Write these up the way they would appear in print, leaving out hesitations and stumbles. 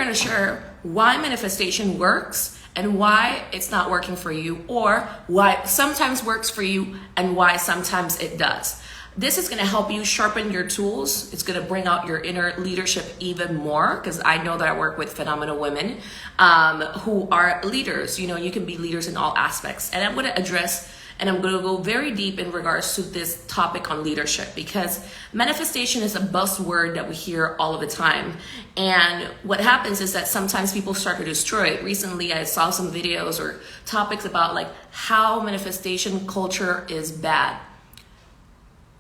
going to share why manifestation works and why it's not working for you, or why it sometimes works for you and why sometimes it does. This is going to help you sharpen your tools. It's going to bring out your inner leadership even more, because I know that I work with phenomenal women who are leaders. You know, you can be leaders in all aspects. And I'm going to address and I'm going to go very deep in regards to this topic on leadership, because manifestation is a buzzword that we hear all of the time. And what happens is that sometimes people start to destroy it. Recently, I saw some videos or topics about like how manifestation culture is bad.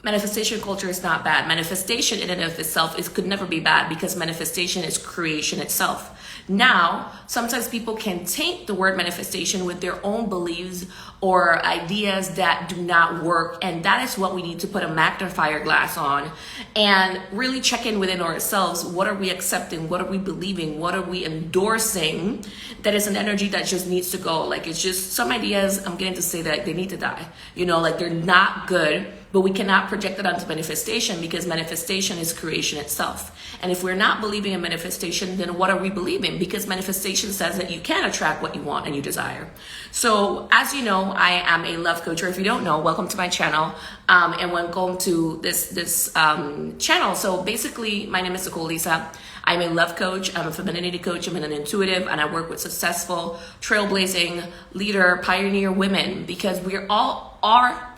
Manifestation culture is not bad. Manifestation in and of itself could never be bad, because manifestation is creation itself. Now, sometimes people can taint the word manifestation with their own beliefs or ideas that do not work. And that is what we need to put a magnifier glass on and really check in within ourselves. What are we accepting? What are we believing? What are we endorsing? That is an energy that just needs to go. Like, it's just some ideas, I'm getting to say that they need to die. You know, like they're not good. But we cannot project it onto manifestation, because manifestation is creation itself. And if we're not believing in manifestation, then what are we believing? Because manifestation says that you can attract what you want and you desire. So as you know, I am a love coach, or if you don't know, welcome to my channel. And welcome to this channel. So basically, my name is Nicole Elissa. I'm a love coach, I'm a femininity coach, I'm an intuitive, and I work with successful, trailblazing, leader, pioneer women, because we all are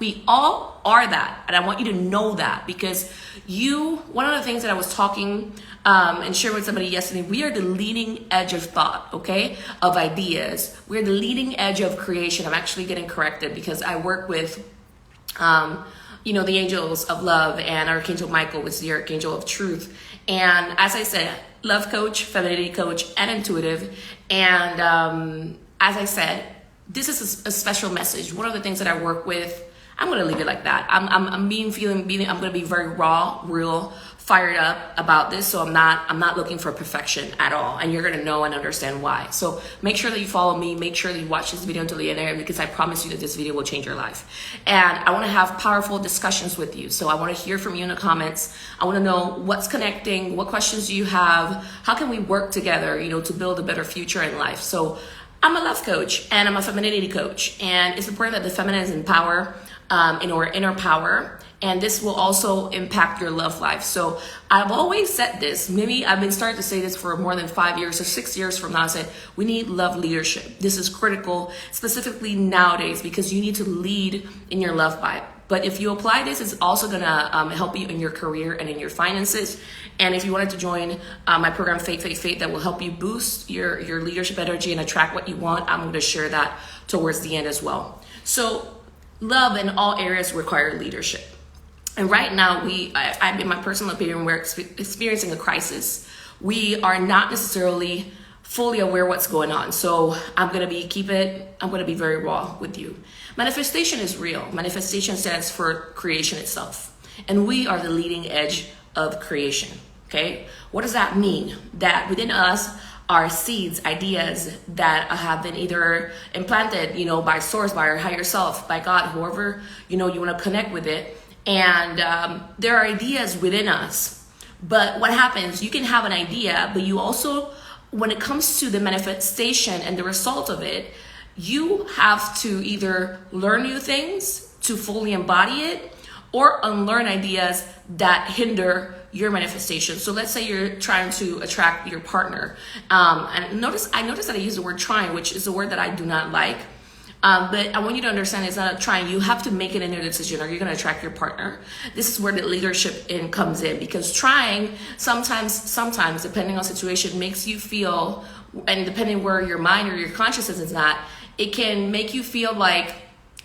that. And I want you to know that, because one of the things that I was talking and sharing with somebody yesterday, we are the leading edge of thought, okay, of ideas. We're the leading edge of creation. I'm actually getting corrected, because I work with the angels of love, and Archangel Michael was the Archangel of truth. And as I said, love coach, femininity coach, and intuitive. And as I said, this is a special message. One of the things that I work with, I'm going to leave it like that. I'm going to be very raw, real, fired up about this. So I'm not looking for perfection at all. And you're going to know and understand why. So make sure that you follow me. Make sure that you watch this video until the end, because I promise you that this video will change your life. And I want to have powerful discussions with you. So I want to hear from you in the comments. I want to know what's connecting, what questions do you have, how can we work together, to build a better future in life. So I'm a love coach and I'm a femininity coach. And it's important that the feminine is in power, in our inner power. And this will also impact your love life. So I've always said this, maybe I've been starting to say this for more than 5 years or 6 years from now. I said, we need love leadership. This is critical, specifically nowadays, because you need to lead in your love vibe. But if you apply this, it's also gonna help you in your career and in your finances. And if you wanted to join my program, Faith, that will help you boost your leadership energy and attract what you want, I'm gonna share that towards the end as well. So love in all areas require leadership. And right now, in my personal opinion, we're experiencing a crisis. We are not necessarily fully aware what's going on. So I'm going to be very raw with you. Manifestation is real. Manifestation stands for creation itself. And we are the leading edge of creation. Okay. What does that mean? That within us are seeds, ideas that have been either implanted, by source, by our higher self, by God, whoever, you want to connect with it. And there are ideas within us. But what happens, you can have an idea, but you also, when it comes to the manifestation and the result of it, you have to either learn new things to fully embody it, or unlearn ideas that hinder your manifestation. So let's say you're trying to attract your partner. And I notice that I use the word trying, which is a word that I do not like. But I want you to understand it's not a trying. You have to make it in your decision. Are you going to attract your partner? This is where the leadership comes in, because trying sometimes, depending on situation, makes you feel, and depending where your mind or your consciousness is at, it can make you feel like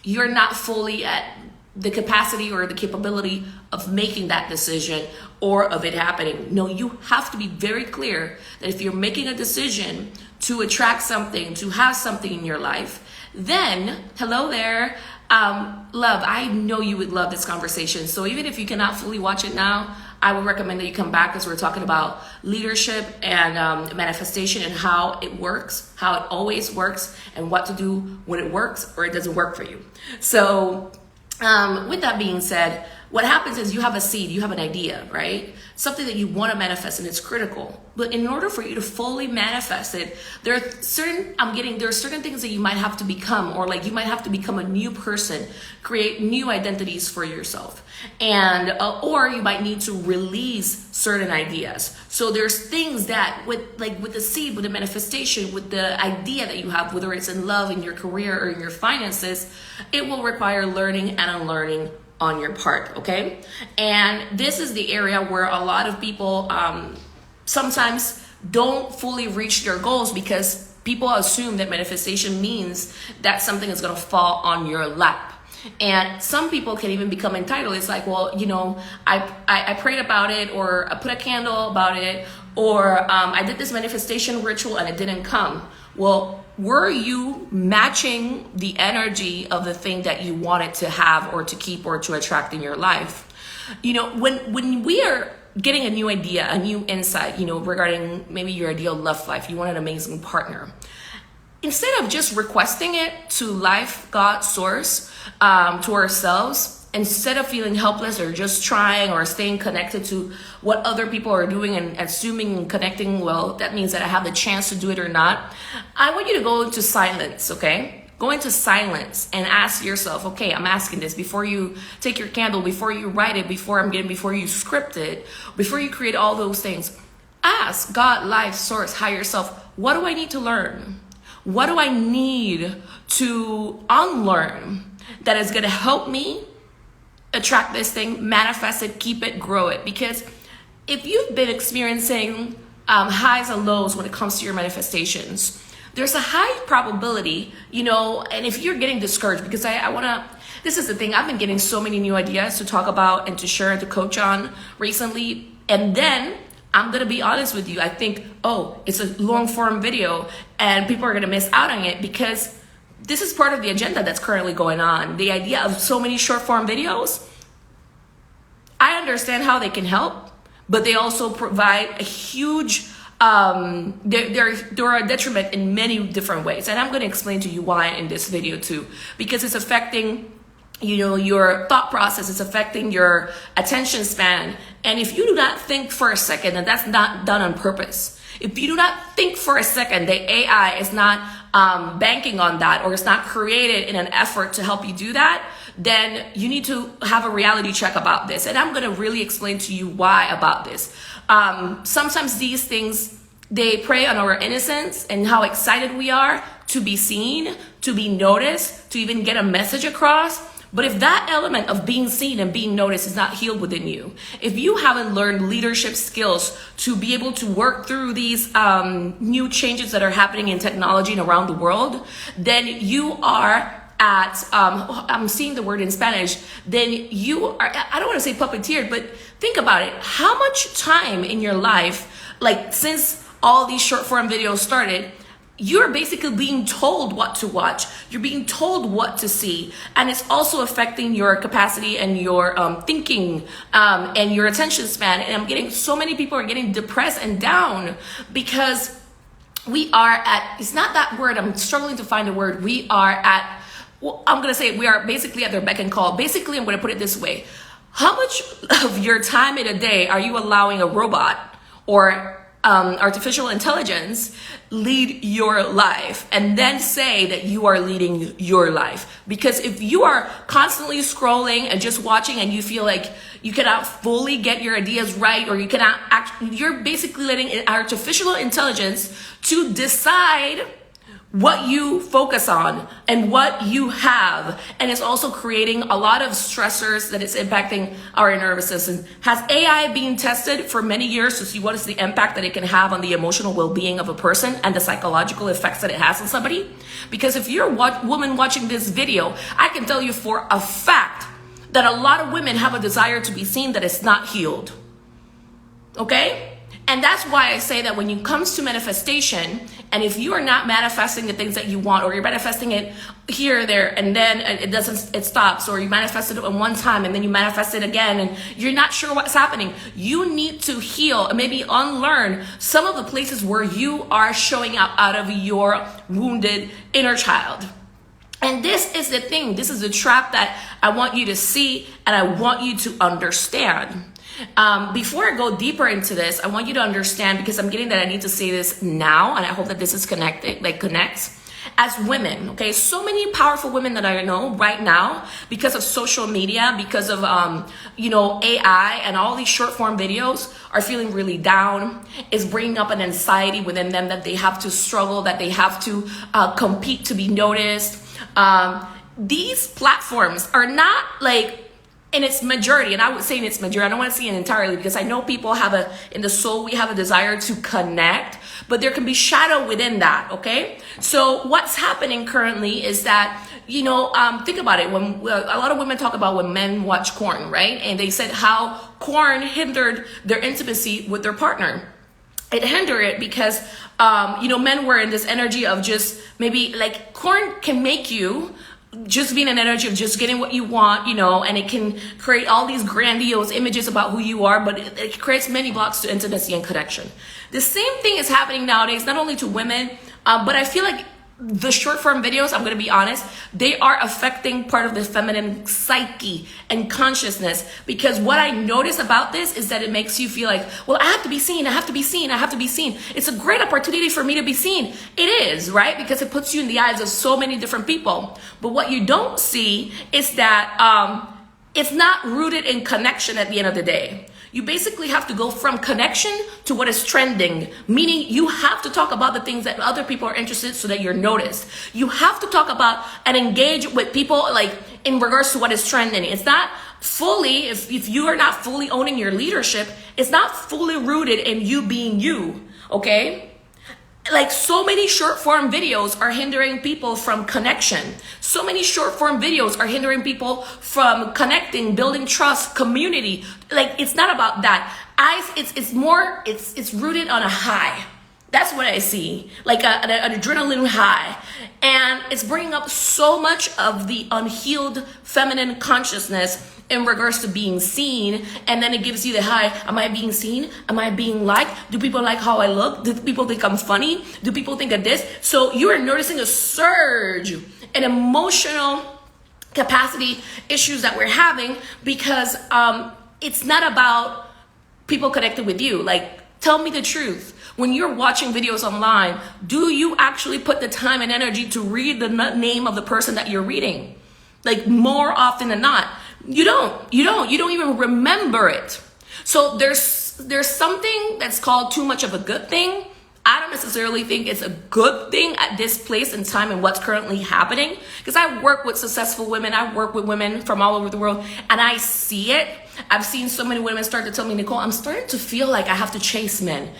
you're not fully at the capacity or the capability of making that decision or of it happening. No, you have to be very clear that if you're making a decision to attract something, to have something in your life, then hello there, love, I know you would love this conversation. So even if you cannot fully watch it now, I would recommend that you come back, because we're talking about leadership and manifestation and how it works, how it always works, and what to do when it works or it doesn't work for you. So with that being said, what happens is you have a seed, you have an idea, right? Something that you want to manifest, and it's critical. But in order for you to fully manifest it, there are certain things that you might have to become, or like you might have to become a new person, create new identities for yourself. And or you might need to release certain ideas. So there's things that with the seed, with the manifestation, with the idea that you have, whether it's in love, in your career, or in your finances, it will require learning and unlearning on your part, okay? And this is the area where a lot of people sometimes don't fully reach their goals, because people assume that manifestation means that something is going to fall on your lap. And some people can even become entitled. It's like, well, you know, I prayed about it, or I put a candle about it, or I did this manifestation ritual and it didn't come. Well, were you matching the energy of the thing that you wanted to have or to keep or to attract in your life? You know, when we are getting a new idea, a new insight, you know, regarding maybe your ideal love life, you want an amazing partner. Instead of just requesting it to life, God, source, to ourselves, instead of feeling helpless or just trying or staying connected to what other people are doing and assuming and connecting, well, that means that I have the chance to do it or not, I want you to go into silence, okay? Go into silence and ask yourself, okay, I'm asking this before you take your candle, before you write it, before you script it, before you create all those things. Ask God, life, source, higher self, what do I need to learn? What do I need to unlearn that is going to help me attract this thing, manifest it, keep it, grow it? Because if you've been experiencing highs and lows when it comes to your manifestations, there's a high probability, you know, and if you're getting discouraged, because this is the thing, I've been getting so many new ideas to talk about and to share and to coach on recently. And then I'm going to be honest with you. I think, oh, it's a long form video and people are going to miss out on it, because this is part of the agenda that's currently going on. The idea of so many short form videos, I understand how they can help, but they also provide a huge, they're a detriment in many different ways. And I'm going to explain to you why in this video too, because it's affecting, you know, your thought process, it's affecting your attention span. And if you do not think for a second, and that's not done on purpose, if you do not think for a second, the AI is not banking on that, or it's not created in an effort to help you do that, then you need to have a reality check about this. And I'm going to really explain to you why about this. Sometimes these things, they prey on our innocence and how excited we are to be seen, to be noticed, to even get a message across. But if that element of being seen and being noticed is not healed within you, if you haven't learned leadership skills to be able to work through these new changes that are happening in technology and around the world, then you are at, I'm seeing the word in Spanish, then you are, I don't want to say puppeteered, but think about it. How much time in your life, like since all these short form videos started, you're basically being told what to watch. You're being told what to see. And it's also affecting your capacity and your thinking and your attention span. And so many people are getting depressed and down because we are at, it's not that word, I'm struggling to find a word. We are at, well, I'm going to say we are basically at their beck and call. Basically, I'm going to put it this way. How much of your time in a day are you allowing a robot or artificial intelligence lead your life, and then say that you are leading your life? Because if you are constantly scrolling and just watching and you feel like you cannot fully get your ideas right, or you cannot you're basically letting an artificial intelligence to decide what you focus on and what you have. And it's also creating a lot of stressors that is impacting our nervous system. Has AI been tested for many years to see what is the impact that it can have on the emotional well-being of a person and the psychological effects that it has on somebody? Because if you're a woman watching this video, I can tell you for a fact that a lot of women have a desire to be seen that is not healed. Okay? And that's why I say that when it comes to manifestation, and if you are not manifesting the things that you want, or you're manifesting it here or there, and then it stops, or you manifested it one time and then you manifest it again, and you're not sure what's happening, you need to heal and maybe unlearn some of the places where you are showing up out of your wounded inner child. And this is the thing. This is the trap that I want you to see and I want you to understand. Before I go deeper into this, I want you to understand, because I'm getting that I need to say this now, and I hope that this is connects. As women, okay, so many powerful women that I know right now, because of social media, because of AI and all these short form videos, are feeling really down. Is bringing up an anxiety within them that they have to struggle, that they have to compete to be noticed. These platforms are not like, in its majority, and I would say in its majority, I don't want to say it entirely, because I know people in the soul, we have a desire to connect, but there can be shadow within that, okay? So what's happening currently is that, think about it. When a lot of women talk about when men watch porn, right? And they said how porn hindered their intimacy with their partner. It hindered it because, men were in this energy of just maybe like porn can make you just being an energy of just getting what you want, and it can create all these grandiose images about who you are, but it creates many blocks to intimacy and connection. The same thing is happening nowadays, not only to women, but I feel like the short form videos, I'm going to be honest, they are affecting part of the feminine psyche and consciousness, because what I notice about this is that it makes you feel like, well, I have to be seen, I have to be seen, I have to be seen. It's a great opportunity for me to be seen. It is, right? Because it puts you in the eyes of so many different people. But what you don't see is that it's not rooted in connection at the end of the day. You basically have to go from connection to what is trending, meaning you have to talk about the things that other people are interested in so that you're noticed. You have to talk about and engage with people like in regards to what is trending. It's not fully, if you are not fully owning your leadership, it's not fully rooted in you being you, okay? Like so many short form videos are hindering people from connection. So many short form videos are hindering people from connecting, building trust, community. Like it's not about that. It's rooted on a high. That's what I see, like an adrenaline high. And it's bringing up so much of the unhealed feminine consciousness in regards to being seen. And then it gives you the high. Am I being seen? Am I being liked? Do people like how I look? Do people think I'm funny? Do people think of this? So you are noticing a surge in emotional capacity issues that we're having, because it's not about people connected with you. Like, tell me the truth. When you're watching videos online, do you actually put the time and energy to read the name of the person that you're reading? Like more often than not, you don't even remember it. So there's something that's called too much of a good thing. I don't necessarily think it's a good thing at this place in time and what's currently happening, because I work with successful women. I work with women from all over the world, and I see it. I've seen so many women start to tell me, Nicole, I'm starting to feel like I have to chase men.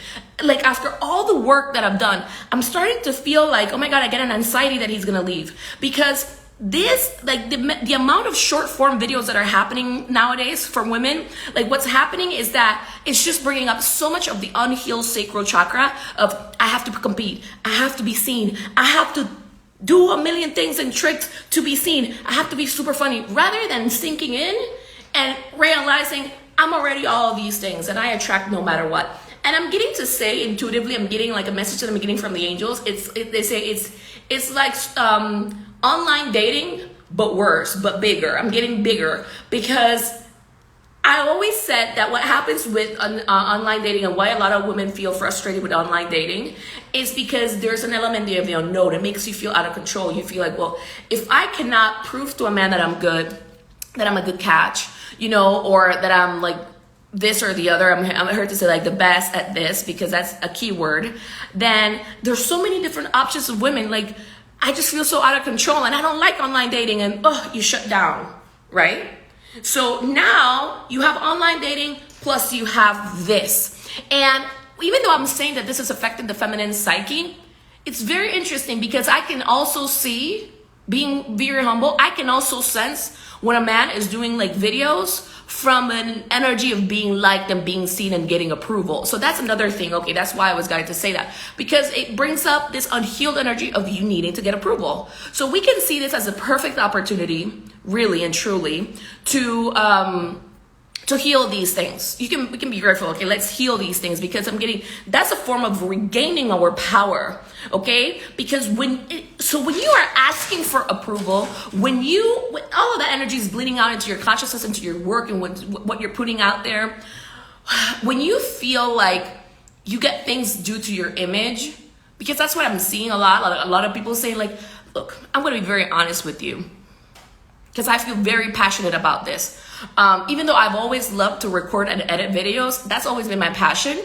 Like after all the work that I've done, I'm starting to feel like, oh my God, I get an anxiety that he's going to leave. Because this, like the amount of short form videos that are happening nowadays for women, like what's happening is that it's just bringing up so much of the unhealed sacral chakra of I have to compete, I have to be seen, I have to do a million things and tricks to be seen, I have to be super funny, rather than sinking in and realizing I'm already all of these things and I attract no matter what. And I'm getting to say intuitively, I'm getting like a message that I'm getting from the angels. They say it's like online dating, but worse, but bigger. I'm getting bigger, because I always said that what happens with online dating and why a lot of women feel frustrated with online dating is because there's an element there of the unknown. It makes you feel out of control. You feel like, well, if I cannot prove to a man that I'm good, that I'm a good catch, or that I'm like this or the other, I'm heard to say like the best at this, because that's a key word, then there's so many different options of women. Like, I just feel so out of control and I don't like online dating, and you shut down, right? So now you have online dating plus you have this. And even though I'm saying that this is affecting the feminine psyche, it's very interesting, because I can also see, being very humble, I can also sense when a man is doing like videos from an energy of being liked and being seen and getting approval. So that's another thing. Okay, that's why I was guided to say that, because it brings up this unhealed energy of you needing to get approval. So we can see this as a perfect opportunity, really and truly, to to heal these things. We can be grateful. Okay, let's heal these things, because that's a form of regaining our power. Okay, because when you are asking for approval, when all of that energy is bleeding out into your consciousness, into your work, and what you're putting out there, when you feel like you get things due to your image, because that's what I'm seeing a lot of people saying, like, look, I'm going to be very honest with you, because I feel very passionate about this. Even though I've always loved to record and edit videos, that's always been my passion.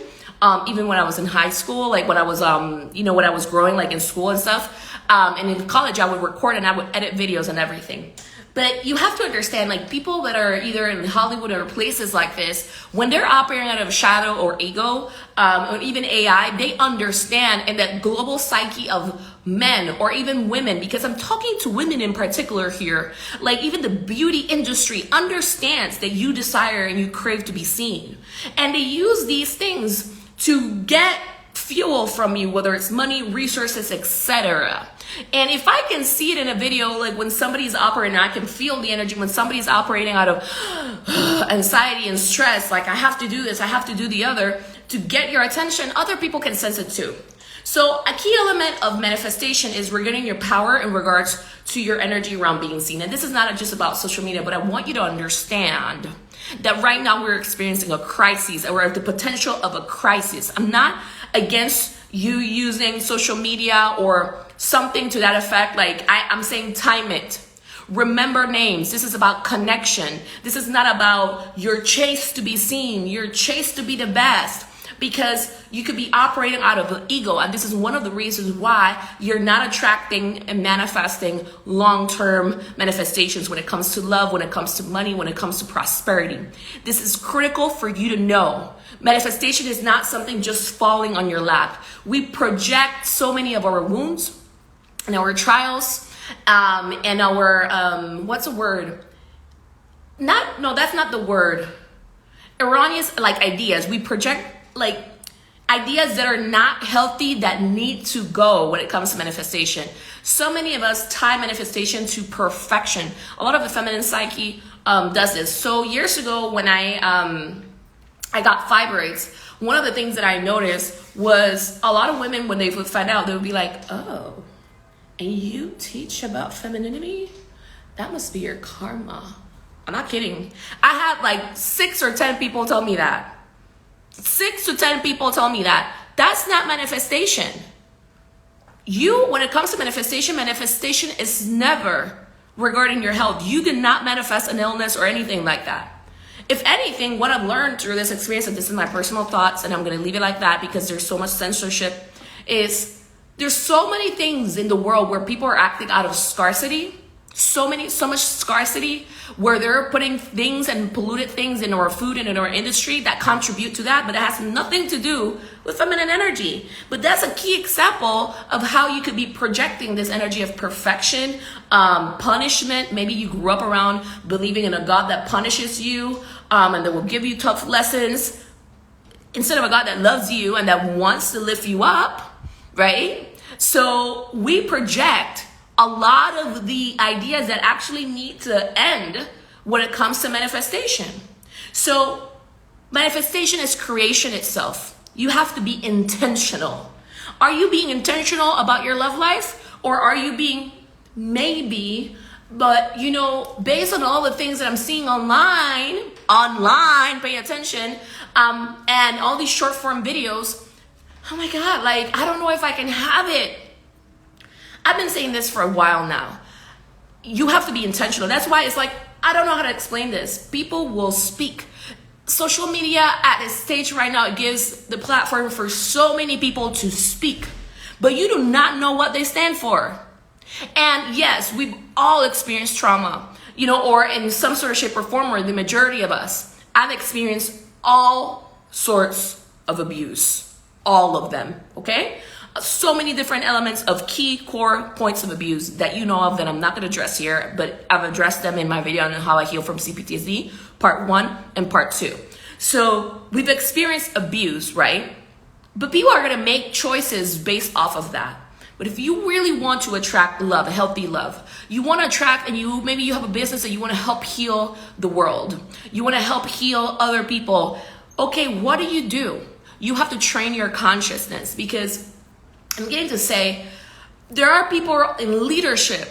Even when I was in high school, like when I was, when I was growing, like in school and stuff, and in college, I would record and I would edit videos and everything. But you have to understand, like, people that are either in Hollywood or places like this, when they're operating out of shadow or ego, or even AI, they understand in that global psyche of men or even women, because I'm talking to women in particular here, like even the beauty industry understands that you desire and you crave to be seen. And they use these things to get fuel from you, whether it's money, resources, etc. And if I can see it in a video, like when somebody's operating, I can feel the energy when somebody's operating out of anxiety and stress, like I have to do this, I have to do the other to get your attention, other people can sense it too. So a key element of manifestation is regaining your power in regards to your energy around being seen. And this is not just about social media, but I want you to understand that right now we're experiencing a crisis, or the potential of a crisis. I'm not against you using social media or something to that effect. Like I'm saying, time it. Remember names. This is about connection. This is not about your chase to be seen, your chase to be the best, because you could be operating out of an ego. And this is one of the reasons why you're not attracting and manifesting long-term manifestations when it comes to love, when it comes to money, when it comes to prosperity. This is critical for you to know. Manifestation is not something just falling on your lap. We project so many of our wounds and our trials, and our, what's a word? No, that's not the word. Erroneous, like ideas. We project like ideas that are not healthy, that need to go when it comes to manifestation. So many of us tie manifestation to perfection. A lot of the feminine psyche does this. So years ago when I got fibroids, one of the things that I noticed was a lot of women, when they would find out, they would be like, oh, and you teach about femininity? That must be your karma. I'm not kidding. I had like 6 or 10 people tell me that. 6 to 10 people tell me that. That's not manifestation. When it comes to manifestation is never regarding your health. You did not manifest an illness or anything like that. If anything, what I've learned through this experience, and this is my personal thoughts, and I'm going to leave it like that because there's so much censorship, is there's so many things in the world where people are acting out of scarcity. So much scarcity, where they're putting things and polluted things in our food and in our industry that contribute to that, but it has nothing to do with feminine energy. But that's a key example of how you could be projecting this energy of perfection, punishment. Maybe you grew up around believing in a God that punishes you, and that will give you tough lessons, instead of a God that loves you and that wants to lift you up, right? So we project a lot of the ideas that actually need to end when it comes to manifestation. So manifestation is creation itself. You have to be intentional. Are you being intentional about your love life? Or are you being maybe, but based on all the things that I'm seeing online, pay attention, and all these short form videos, oh my God, like, I don't know if I can have it. I've been saying this for a while now. You have to be intentional. That's why it's like, I don't know how to explain this. People will speak. Social media at this stage right now, it gives the platform for so many people to speak, but you do not know what they stand for. And yes, we've all experienced trauma, or in some sort of shape or form, or the majority of us. I've experienced all sorts of abuse, all of them, okay? So many different elements of key core points of abuse that you know of that I'm not going to address here, but I've addressed them in my video on how I heal from CPTSD, part 1 and part 2. So we've experienced abuse, right? But people are going to make choices based off of that. But if you really want to attract love, healthy love, you want to attract, and maybe you have a business that you want to help heal the world. You want to help heal other people. Okay, what do? You have to train your consciousness, because I'm getting to say there are people in leadership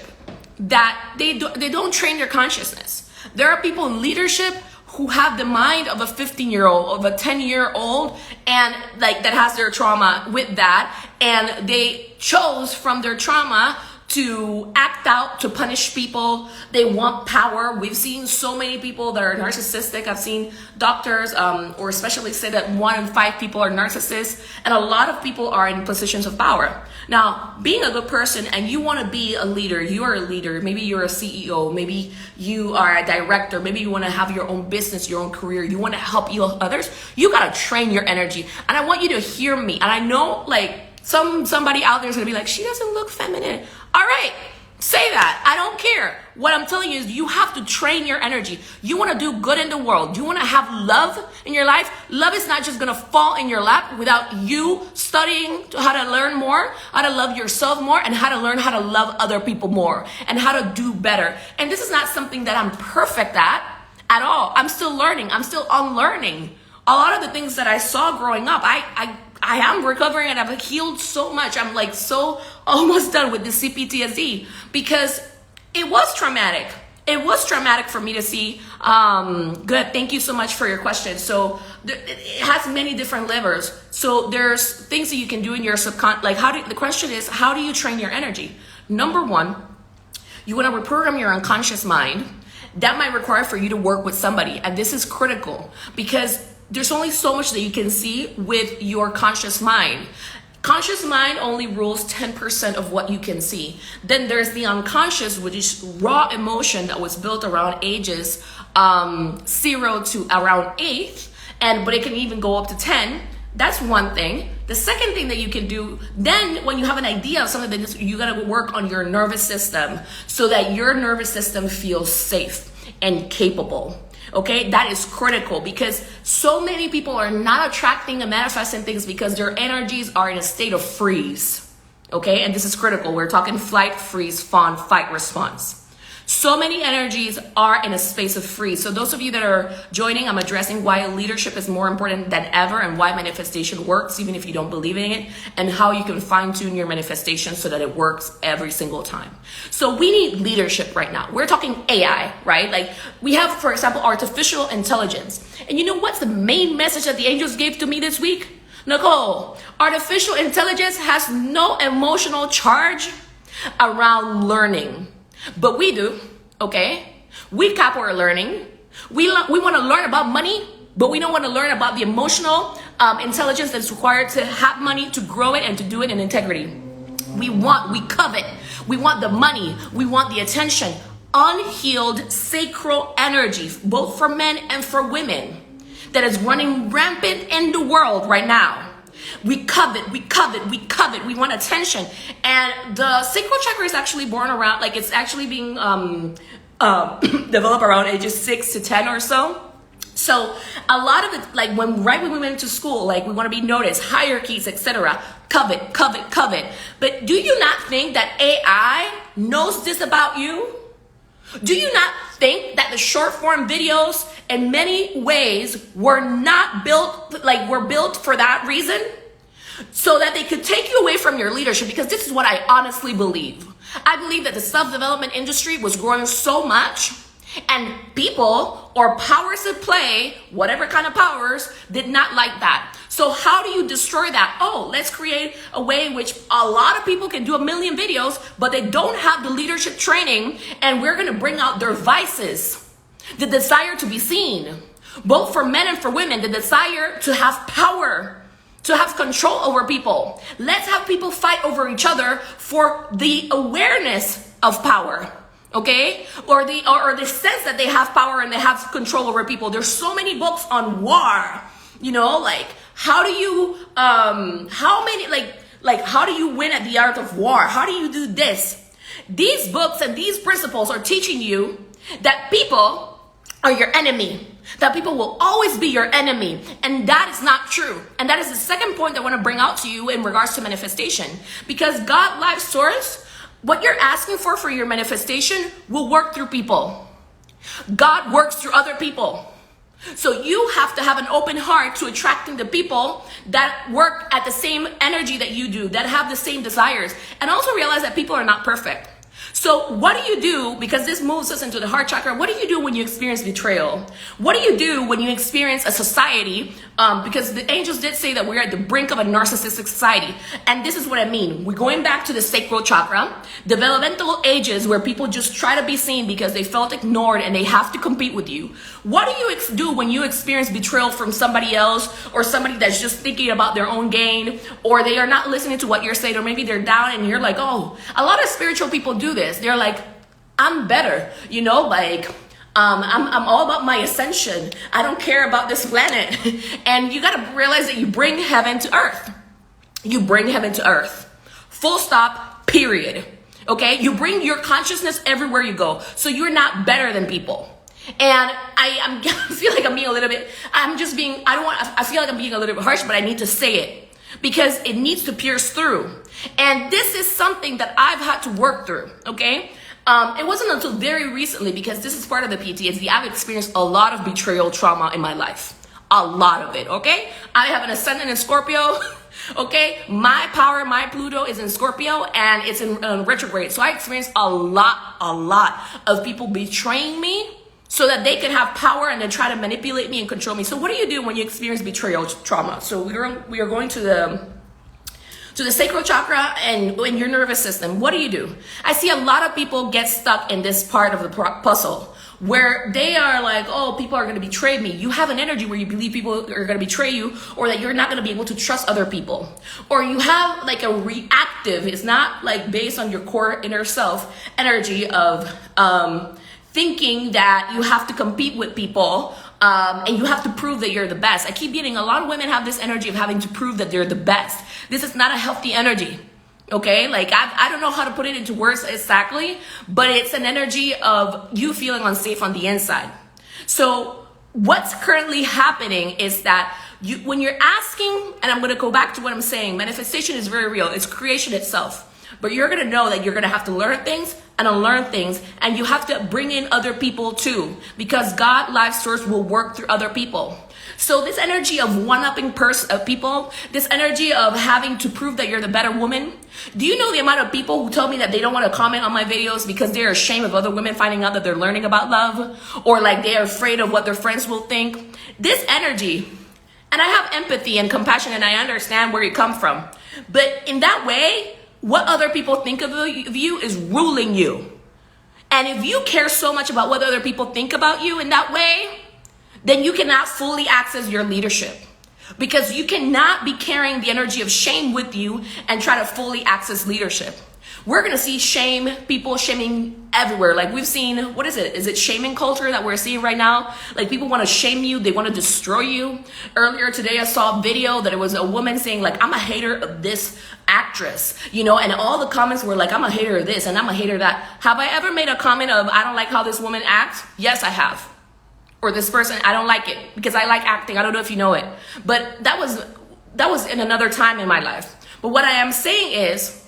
that they don't train their consciousness. There are people in leadership who have the mind of a 15-year-old, of a 10-year-old, and like that has their trauma with that, and they chose from their trauma to act out, to punish people. They want power. We've seen so many people that are narcissistic. I've seen doctors or specialists say that 1 in 5 people are narcissists, and a lot of people are in positions of power. Now, being a good person and you want to be a leader, you are a leader, maybe you're a CEO, maybe you are a director, maybe you want to have your own business, your own career, you want to help heal others, you got to train your energy. And I want you to hear me. And I know like somebody out there is going to be like, she doesn't look feminine. All right, say that. I don't care. What I'm telling you is you have to train your energy. You want to do good in the world. You want to have love in your life. Love is not just going to fall in your lap without you studying how to learn more, how to love yourself more, and how to learn how to love other people more, and how to do better. And this is not something that I'm perfect at all. I'm still learning. I'm still unlearning. A lot of the things that I saw growing up, I am recovering, and I've healed so much. I'm like so almost done with the CPTSD, because it was traumatic. It was traumatic for me to see. Good. Thank you so much for your question. So it has many different levers. So there's things that you can do in your subconscious. Like the question is, how do you train your energy? Number one, you want to reprogram your unconscious mind. That might require for you to work with somebody. And this is critical, because there's only so much that you can see with your conscious mind. Conscious mind only rules 10% of what you can see. Then there's the unconscious, which is raw emotion that was built around ages 0 to around 8, but it can even go up to 10. That's one thing. The second thing that you can do, then when you have an idea of something, that you gotta work on your nervous system so that your nervous system feels safe and capable. Okay, that is critical, because so many people are not attracting and manifesting things because their energies are in a state of freeze. Okay, and this is critical. We're talking flight, freeze, fawn, fight, response. So many energies are in a space of freeze. So those of you that are joining, I'm addressing why leadership is more important than ever, and why manifestation works even if you don't believe in it, and how you can fine tune your manifestation so that it works every single time. So we need leadership right now. We're talking AI, right? Like we have, for example, artificial intelligence. And you know what's the main message that the angels gave to me this week? Nicole, artificial intelligence has no emotional charge around learning. But we do, okay? We cap our learning. We want to learn about money, but we don't want to learn about the emotional intelligence that's required to have money, to grow it, and to do it in integrity. We covet. We want the money. We want the attention. Unhealed sacral energy, both for men and for women, that is running rampant in the world right now. We covet, we want attention. And the sacral chakra is actually born around, like it's actually being developed around ages 6 to 10 or so. So a lot of it, like right when we went to school, like we want to be noticed, hierarchies, etc. Covet. But do you not think that AI knows this about you? Do you not think that the short form videos in many ways were built for that reason? So that they could take you away from your leadership? Because this is what I honestly believe. I believe that the self-development industry was growing so much, and people or powers that play, whatever kind of powers, did not like that. So how do you destroy that? Oh, let's create a way in which a lot of people can do 1 million videos, but they don't have the leadership training, and we're going to bring out their vices, the desire to be seen, both for men and for women, the desire to have power, to have control over people. Let's have people fight over each other for the awareness of power, okay? Or the sense that they have power and they have control over people. There's so many books on war, like how do you, how do you win at the art of war? How do you do this? These books and these principles are teaching you that people are your enemy. that people will always be your enemy. And that is not true. And that is the second point that I want to bring out to you in regards to manifestation. Because God, life source, what you're asking for your manifestation will work through people. God works through other people. So you have to have an open heart to attracting the people that work at the same energy that you do, that have the same desires. And also realize that people are not perfect. So what do you do, because this moves us into the heart chakra, what do you do when you experience betrayal? What do you do when you experience a society, because the angels did say that we're at the brink of a narcissistic society. And this is what I mean. We're going back to the sacral chakra, developmental ages where people just try to be seen because they felt ignored and they have to compete with you. What do you do when you experience betrayal from somebody else, or somebody that's just thinking about their own gain, or they are not listening to what you're saying, or maybe they're down and you're like, oh, a lot of spiritual people do this. They're like, I'm better, you know, like, I'm all about my ascension. I don't care about this planet. And you got to realize that you bring heaven to earth. You bring heaven to earth. Full stop, period. Okay? You bring your consciousness everywhere you go. So you're not better than people. And I feel like I'm being a little bit, I feel like I'm being a little bit harsh, but I need to say it because it needs to pierce through. And this is something that I've had to work through, okay? It wasn't until very recently, because this is part of the PTSD, I've experienced a lot of betrayal trauma in my life. A lot of it, okay? I have an ascendant in Scorpio, okay? My power, my Pluto is in Scorpio, and it's in retrograde. So I experienced a lot of people betraying me so that they can have power and then try to manipulate me and control me. So what do you do when you experience betrayal trauma? So we are going to the sacral chakra and in your nervous system. What do? I see a lot of people get stuck in this part of the puzzle where they are like, oh, people are going to betray me. You have an energy where you believe people are going to betray you, or that you're not going to be able to trust other people. Or you have like a reactive, it's not like based on your core inner self energy of thinking that you have to compete with people and you have to prove that you're the best. I keep getting a lot of women have this energy of having to prove that they're the best. This is not a healthy energy, okay? Like I don't know how to put it into words exactly, but it's an energy of you feeling unsafe on the inside. So what's currently happening is that when you're asking, and I'm going to go back to what I'm saying, manifestation is very real. It's creation itself. But you're going to know that you're going to have to learn things and unlearn things. And you have to bring in other people too. Because God, life source, will work through other people. So this energy of one-upping people, this energy of having to prove that you're the better woman. Do you know the amount of people who tell me that they don't want to comment on my videos because they're ashamed of other women finding out that they're learning about love? Or like they're afraid of what their friends will think? This energy, and I have empathy and compassion and I understand where you come from. But in that way, what other people think of you is ruling you. And if you care so much about what other people think about you in that way, then you cannot fully access your leadership. Because you cannot be carrying the energy of shame with you and try to fully access leadership. We're going to see people shaming everywhere. Like we've seen, what is it? Is it shaming culture that we're seeing right now? Like people want to shame you. They want to destroy you. Earlier today, I saw a video that it was a woman saying like, I'm a hater of this actress, you know, and all the comments were like, I'm a hater of this and I'm a hater of that. Have I ever made a comment of, I don't like how this woman acts? Yes, I have. Or this person, I don't like it because I like acting. I don't know if you know it, but that was in another time in my life. But what I am saying is,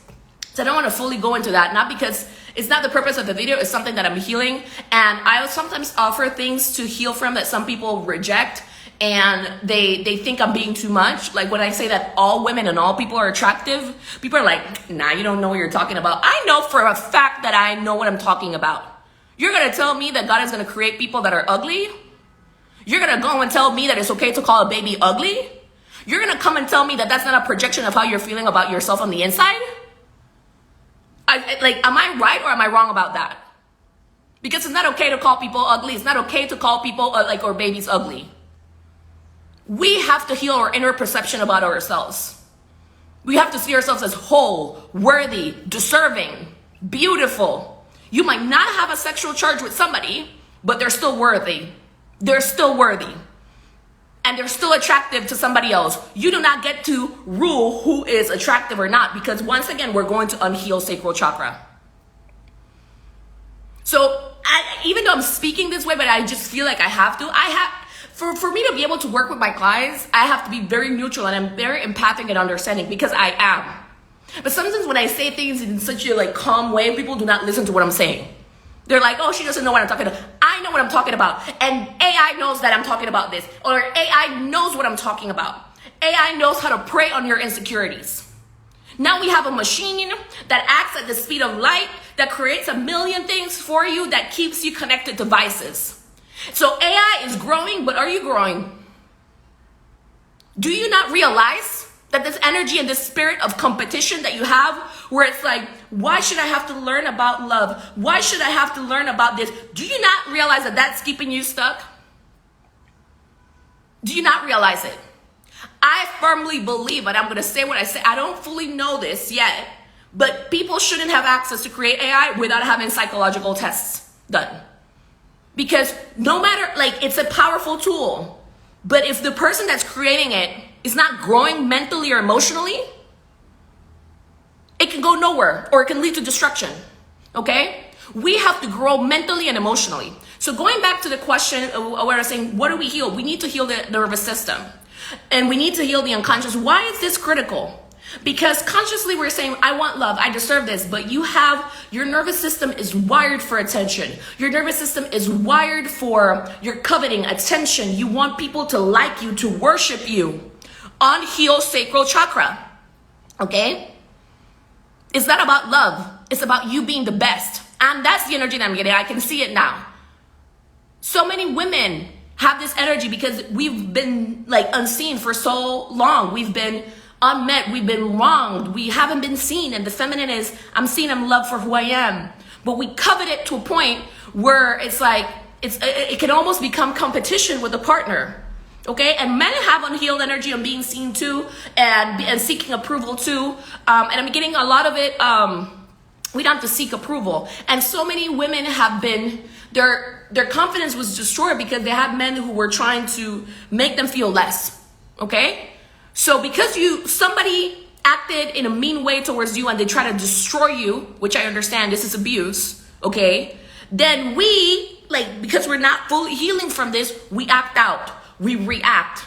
I don't want to fully go into that, not because it's not the purpose of the video, it's something that I'm healing. And I sometimes offer things to heal from that some people reject and they think I'm being too much. Like when I say that all women and all people are attractive, people are like, nah, you don't know what you're talking about. I know for a fact that I know what I'm talking about. You're going to tell me that God is going to create people that are ugly? You're going to go and tell me that it's okay to call a baby ugly? You're going to come and tell me that that's not a projection of how you're feeling about yourself on the inside? Am I right or am I wrong about that? Because it's not okay to call people ugly. It's not okay to call people or babies ugly. We have to heal our inner perception about ourselves. We have to see ourselves as whole, worthy, deserving, beautiful. You might not have a sexual charge with somebody, but they're still worthy. They're still worthy. And they're still attractive to somebody else. You do not get to rule who is attractive or not, because once again, we're going to unheal sacral chakra. So even though I'm speaking this way, but I just feel like I have to, For me to be able to work with my clients, I have to be very neutral, and I'm very empathic and understanding, because I am. But sometimes when I say things in such a like calm way, people do not listen to what I'm saying. They're like, oh, she doesn't know what I'm talking about. I know what I'm talking about. And AI knows that I'm talking about this. Or AI knows what I'm talking about. AI knows how to prey on your insecurities. Now we have a machine that acts at the speed of light, that creates a million things for you, that keeps you connected to devices. So AI is growing, but are you growing? Do you not realize that this energy and this spirit of competition that you have, where it's like, why should I have to learn about love? Why should I have to learn about this? Do you not realize that that's keeping you stuck? Do you not realize it? I firmly believe, and I'm going to say what I say, I don't fully know this yet, but people shouldn't have access to create AI without having psychological tests done. Because no matter, like, it's a powerful tool, but if the person that's creating it is not growing mentally or emotionally, it can go nowhere, or it can lead to destruction, okay? We have to grow mentally and emotionally. So going back to the question where I was saying, what do we heal? We need to heal the nervous system, and we need to heal the unconscious. Why is this critical? Because consciously we're saying, I want love, I deserve this, but your nervous system is wired for attention. Your nervous system is wired for your coveting attention. You want people to like you, to worship you. Unhealed sacral chakra, okay? It's not about love. It's about you being the best. And that's the energy that I'm getting. I can see it now. So many women have this energy because we've been like unseen for so long. We've been unmet, we've been wronged, we haven't been seen, and the feminine is, I'm seen, I'm loved for who I am. But we covet it to a point where it's like, it can almost become competition with a partner, okay? And men have unhealed energy on being seen too, and seeking approval too, and I'm getting a lot of it, we don't have to seek approval. And so many women have been, their confidence was destroyed because they had men who were trying to make them feel less, okay? So because somebody acted in a mean way towards you and they try to destroy you, which I understand, this is abuse, okay? Then we, like, because we're not fully healing from this, we act out, we react.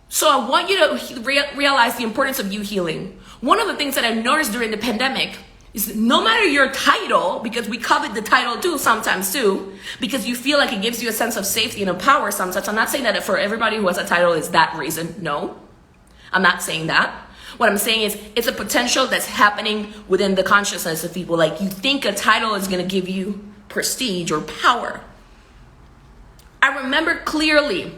So I want you to realize the importance of you healing. One of the things that I noticed during the pandemic is no matter your title, because we covet the title too sometimes too, because you feel like it gives you a sense of safety and of power sometimes. I'm not saying that for everybody who has a title is that reason, no. I'm not saying that. What I'm saying is it's a potential that's happening within the consciousness of people. Like, you think a title is going to give you prestige or power. I remember clearly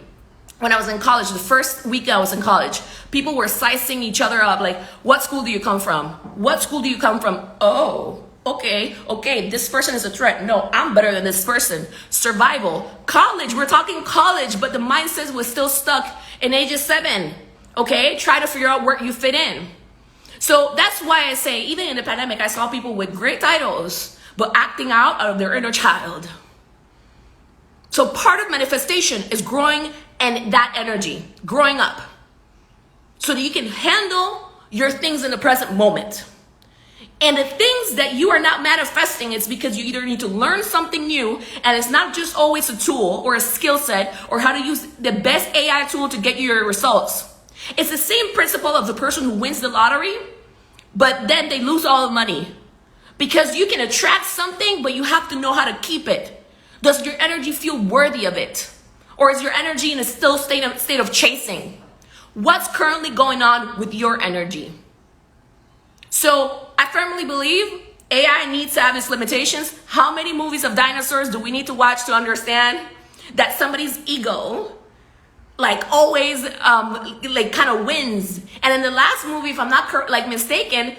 when I was in college, the first week I was in college, people were sizing each other up. Like, what school do you come from? What school do you come from? Oh, okay, this person is a threat. No, I'm better than this person. Survival. College, we're talking college, but the mindset was still stuck in ages 7. Okay, try to figure out where you fit in. So that's why I say, even in the pandemic, I saw people with great titles, but acting out of their inner child. So part of manifestation is growing and that energy, growing up, so that you can handle your things in the present moment. And the things that you are not manifesting, it's because you either need to learn something new, and it's not just always a tool or a skill set or how to use the best AI tool to get you your results. It's the same principle of the person who wins the lottery, but then they lose all the money. Because you can attract something, but you have to know how to keep it. Does your energy feel worthy of it? Or is your energy in a still state of chasing? What's currently going on with your energy? So I firmly believe AI needs to have its limitations. How many movies of dinosaurs do we need to watch to understand that somebody's ego like always like kind of wins? And in the last movie, if I'm not mistaken,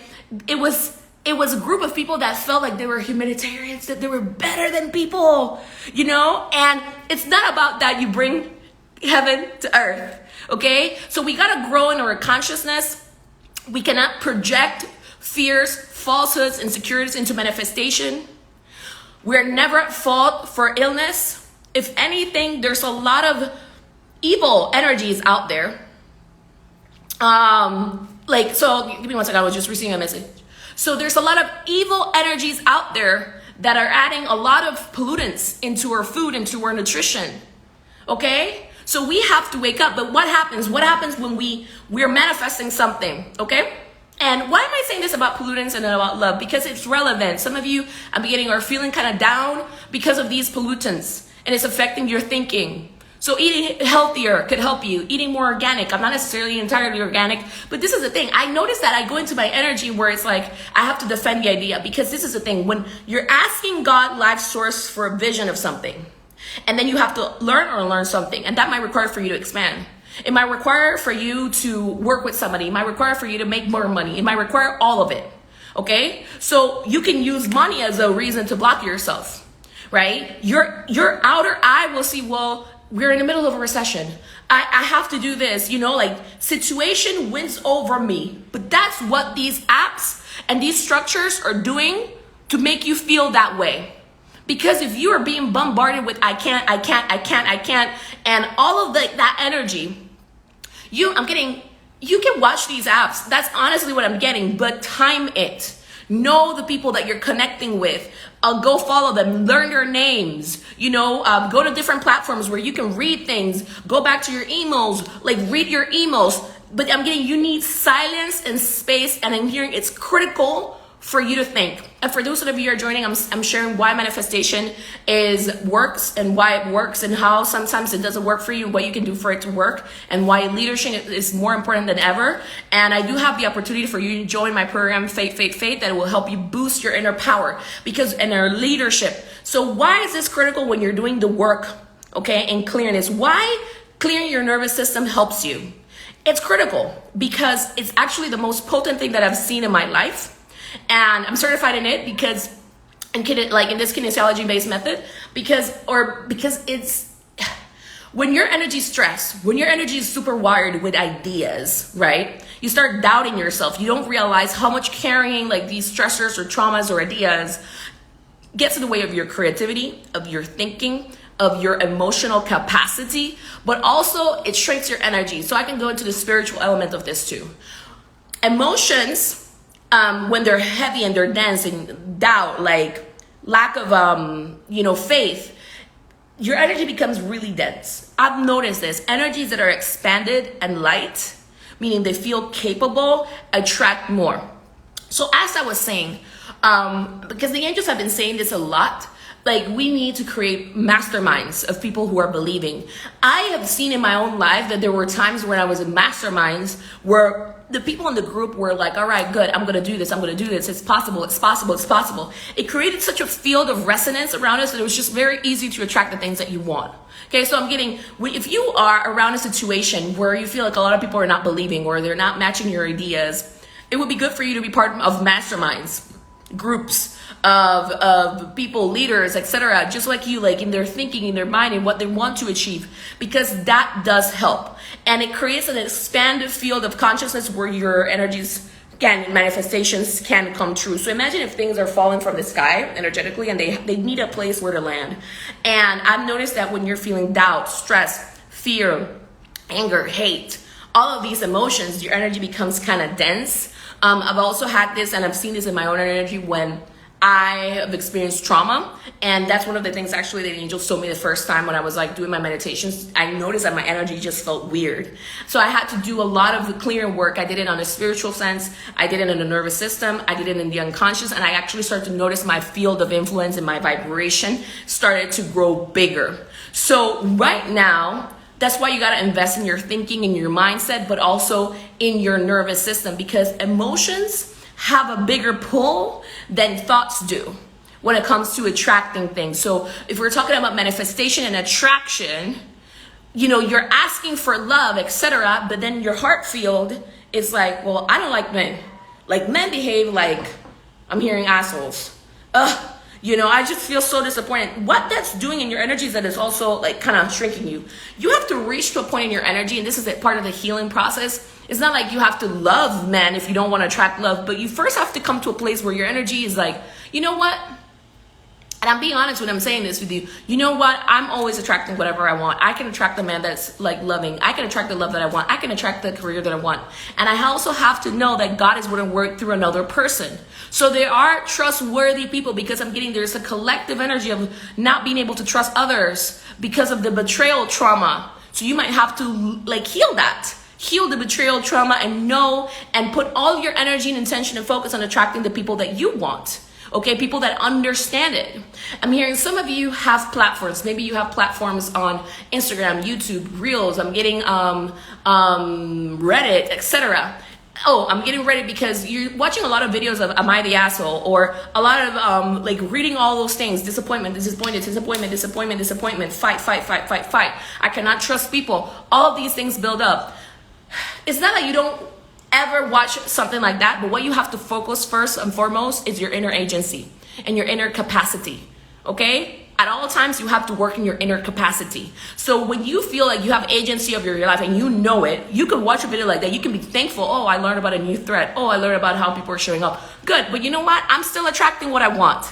it was a group of people that felt like they were humanitarians, that they were better than people, you know? And it's not about that. You bring heaven to earth, okay? So we gotta grow in our consciousness. We cannot project fears, falsehoods, insecurities into manifestation. We're never at fault for illness. If anything, there's a lot of evil energies out there. So give me one second, I was just receiving a message. So there's a lot of evil energies out there that are adding a lot of pollutants into our food, into our nutrition, okay? So we have to wake up. But what happens? What happens when we're manifesting something, okay? And why am I saying this about pollutants and about love? Because it's relevant. Some of you are feeling kind of down because of these pollutants, and it's affecting your thinking. So eating healthier could help you. Eating more organic. I'm not necessarily entirely organic, but this is the thing. I notice that I go into my energy where it's like I have to defend the idea, because this is the thing. When you're asking God, life source, for a vision of something, and then you have to learn something, and that might require for you to expand. It might require for you to work with somebody. It might require for you to make more money. It might require all of it. Okay? So you can use money as a reason to block yourself, right? Your outer eye will see, well, we're in the middle of a recession. I have to do this, like situation wins over me. But that's what these apps and these structures are doing to make you feel that way. Because if you are being bombarded with I can't, and all of that energy, you can watch these apps. That's honestly what I'm getting, but time it. Know the people that you're connecting with. Go follow them. Learn their names. Go to different platforms where you can read things. Go back to your emails. Read your emails. But you need silence and space. And I'm hearing it's critical for you to think. And for those of you who are joining, I'm sharing why manifestation works and why it works, and how sometimes it doesn't work for you, what you can do for it to work, and why leadership is more important than ever. And I do have the opportunity for you to join my program, Faith, that will help you boost your inner power and our leadership. So why is this critical when you're doing the work, okay, and clearing this? Why clearing your nervous system helps you? It's critical because it's actually the most potent thing that I've seen in my life. And I'm certified in it because in this kinesiology based method, because it's when your energy is stressed, when your energy is super wired with ideas, right? You start doubting yourself. You don't realize how much carrying these stressors or traumas or ideas gets in the way of your creativity, of your thinking, of your emotional capacity, but also it shrinks your energy. So I can go into the spiritual element of this too. Emotions, when they're heavy and they're dense and doubt, lack of, faith, your energy becomes really dense. I've noticed this. Energies that are expanded and light, meaning they feel capable, attract more. So as I was saying, because the angels have been saying this a lot, we need to create masterminds of people who are believing. I have seen in my own life that there were times when I was in masterminds where the people in the group were like, all right, good, I'm going to do this. It's possible. It created such a field of resonance around us that it was just very easy to attract the things that you want. Okay, so if you are around a situation where you feel like a lot of people are not believing or they're not matching your ideas, it would be good for you to be part of masterminds, groups of people, leaders, etc., just like you, in their thinking, in their mind, and what they want to achieve, because that does help. And it creates an expanded field of consciousness where your energies manifestations can come true. So imagine if things are falling from the sky energetically and they need a place where to land. And I've noticed that when you're feeling doubt, stress, fear, anger, hate, all of these emotions, your energy becomes kind of dense. I've also had this, and I've seen this in my own energy when I have experienced trauma, and that's one of the things actually that angels told me the first time when I was doing my meditations. I noticed that my energy just felt weird. So I had to do a lot of the clearing work. I did it on a spiritual sense. I did it in the nervous system. I did it in the unconscious, and I actually started to notice my field of influence and my vibration started to grow bigger. So right now, that's why you got to invest in your thinking and your mindset, but also in your nervous system, because emotions have a bigger pull than thoughts do when it comes to attracting things. So if we're talking about manifestation and attraction, you're asking for love, etc., but then your heart field is well, I don't like men. Men behave I'm hearing assholes. I just feel so disappointed. What that's doing in your energy is that it's also kind of shrinking you. You have to reach to a point in your energy, and this is part of the healing process. It's not like you have to love men if you don't want to attract love, but you first have to come to a place where your energy is you know what? And I'm being honest when I'm saying this with you. You know what? I'm always attracting whatever I want. I can attract the man that's loving. I can attract the love that I want. I can attract the career that I want. And I also have to know that God is going to work through another person. So there are trustworthy people, because there's a collective energy of not being able to trust others because of the betrayal trauma. So you might have to like heal that. Heal the betrayal trauma and know and put all your energy and intention and focus on attracting the people that you want. Okay, people that understand it. I'm hearing some of you have platforms. Maybe you have platforms on Instagram, YouTube, Reels. I'm getting Reddit, etc. Oh, I'm getting Reddit because you're watching a lot of videos of am I the asshole, or a lot of like reading all those things, disappointment, fight. I cannot trust people. All of these things build up. It's not that you don't ever watch something like that, but what you have to focus first and foremost is your inner agency and your inner capacity. Okay? At all times, you have to work in your inner capacity. So when you feel like you have agency of your life and you know it, you can watch a video like that. You can be thankful. Oh, I learned about a new threat. Oh, I learned about how people are showing up. Good. But you know what? I'm still attracting what I want.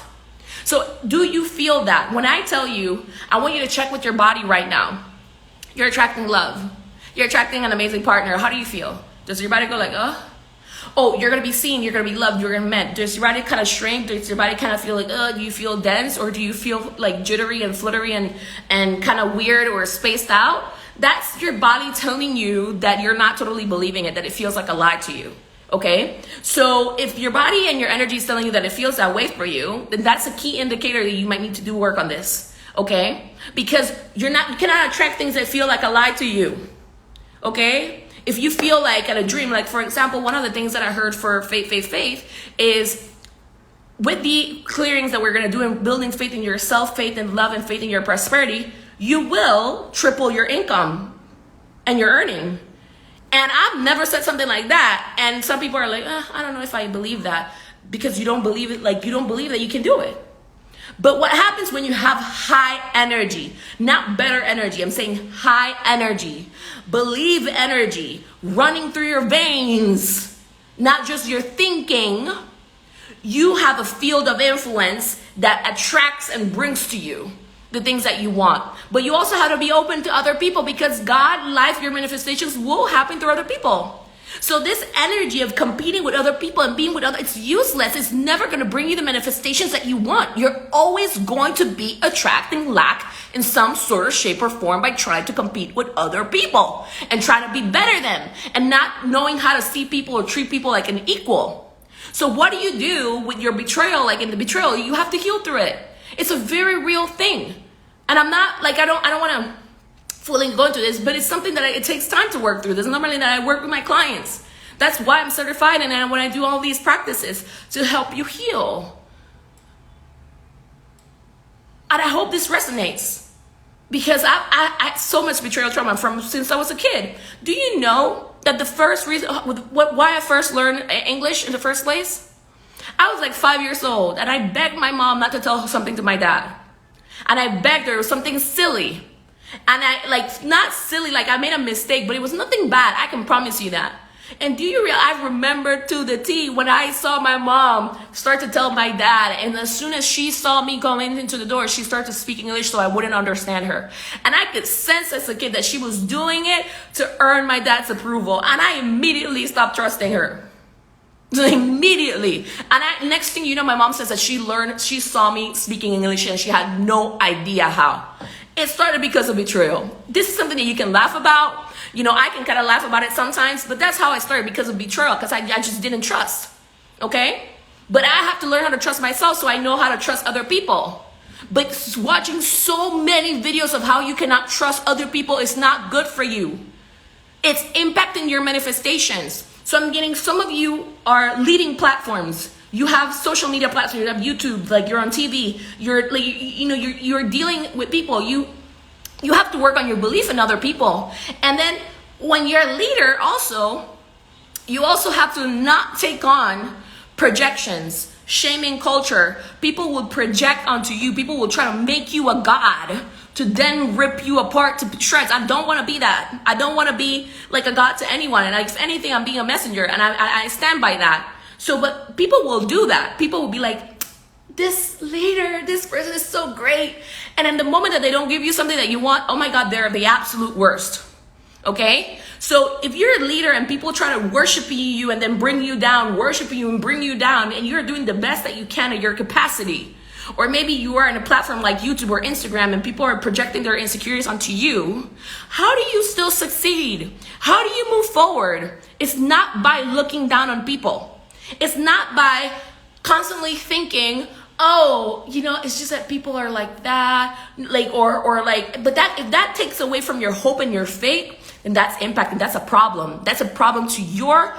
So do you feel that? When I tell you, I want you to check with your body right now. You're attracting love. You're attracting an amazing partner. How do you feel? Does your body go like, oh, you're going to be seen, you're going to be loved, you're going to be met. Does your body kind of shrink? Does your body kind of feel like, do you feel dense? Or do you feel like jittery and fluttery and kind of weird or spaced out? That's your body telling you that you're not totally believing it, that it feels like a lie to you. Okay? So if your body and your energy is telling you that it feels that way for you, then that's a key indicator that you might need to do work on this. Okay? Because you cannot attract things that feel like a lie to you. Okay? If you feel like at a dream, like for example, one of the things that I heard for faith is with the clearings that we're going to do in building faith in yourself, faith in love, and faith in your prosperity, you will triple your income and your earning. And I've never said something like that. And some people are like, I don't know if I believe that, because you don't believe it, like you don't believe that you can do it. But what happens when you have high energy, not better energy, I'm saying high energy, believe energy running through your veins, not just your thinking, you have a field of influence that attracts and brings to you the things that you want. But you also have to be open to other people, because God, life, your manifestations will happen through other people. So this energy of competing with other people and being with others, it's useless. It's never going to bring you the manifestations that you want. You're always going to be attracting lack in some sort of shape or form by trying to compete with other people and trying to be better than, and not knowing how to see people or treat people like an equal. So what do you do with your betrayal? Like in the betrayal, you have to heal through it. It's a very real thing. And I'm not like, I don't want to fully go into this, but it's something that it takes time to work through. This is normally that I work with my clients. That's why I'm certified, and when I do all these practices to help you heal. And I hope this resonates, because I so much betrayal trauma since I was a kid. Do you know that the first reason why I first learned English in the first place? I was like 5 years old, and I begged my mom not to tell something to my dad. And I begged her something silly. And not silly, like I made a mistake, but it was nothing bad. I can promise you that. And do you realize, I remember to the T when I saw my mom start to tell my dad, and as soon as she saw me going into the door, she started to speak English so I wouldn't understand her. And I could sense as a kid that she was doing it to earn my dad's approval. And I immediately stopped trusting her. Immediately. And next thing you know, my mom says that she saw me speaking English and she had no idea how. It started because of betrayal. This is something that you can laugh about. You know, I can kind of laugh about it sometimes, but that's how I started, because of betrayal, because I just didn't trust. Okay? But I have to learn how to trust myself so I know how to trust other people. But watching so many videos of how you cannot trust other people is not good for you. It's impacting your manifestations. So I'm getting, some of you are leading platforms. You have social media platforms, you have YouTube, like you're on TV, you're like, you're dealing with people. You have to work on your belief in other people. And then when you're a leader also, you also have to not take on projections, shaming culture. People will project onto you. People will try to make you a god to then rip you apart to shreds. I don't want to be that. I don't want to be like a god to anyone. And if anything, I'm being a messenger, and I stand by that. So, but people will do that. People will be like, this leader, this person is so great. And in the moment that they don't give you something that you want, oh my God, they're the absolute worst. Okay? So if you're a leader and people try to worship you and then bring you down, worship you and bring you down, and you're doing the best that you can at your capacity, or maybe you are in a platform like YouTube or Instagram and people are projecting their insecurities onto you, how do you still succeed? How do you move forward? It's not by looking down on people. It's not by constantly thinking, oh, it's just that people are like that, but if that takes away from your hope and your faith, then that's impact, and that's a problem. That's a problem to your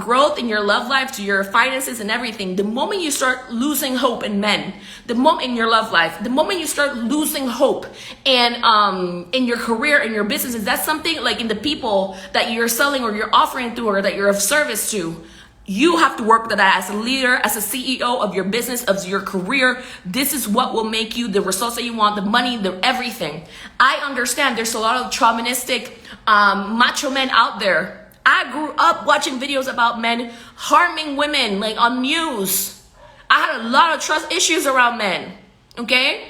growth in your love life, to your finances and everything. The moment you start losing hope in men, the moment in your love life, the moment you start losing hope in your career, in your businesses, that's something like in the people that you're selling or you're offering to or that you're of service to. You have to work with that as a leader, as a CEO of your business, of your career. This is what will make you the results that you want, the money, the everything. I understand there's a lot of chauvinistic macho men out there. I grew up watching videos about men harming women, like on news. I had a lot of trust issues around men, okay?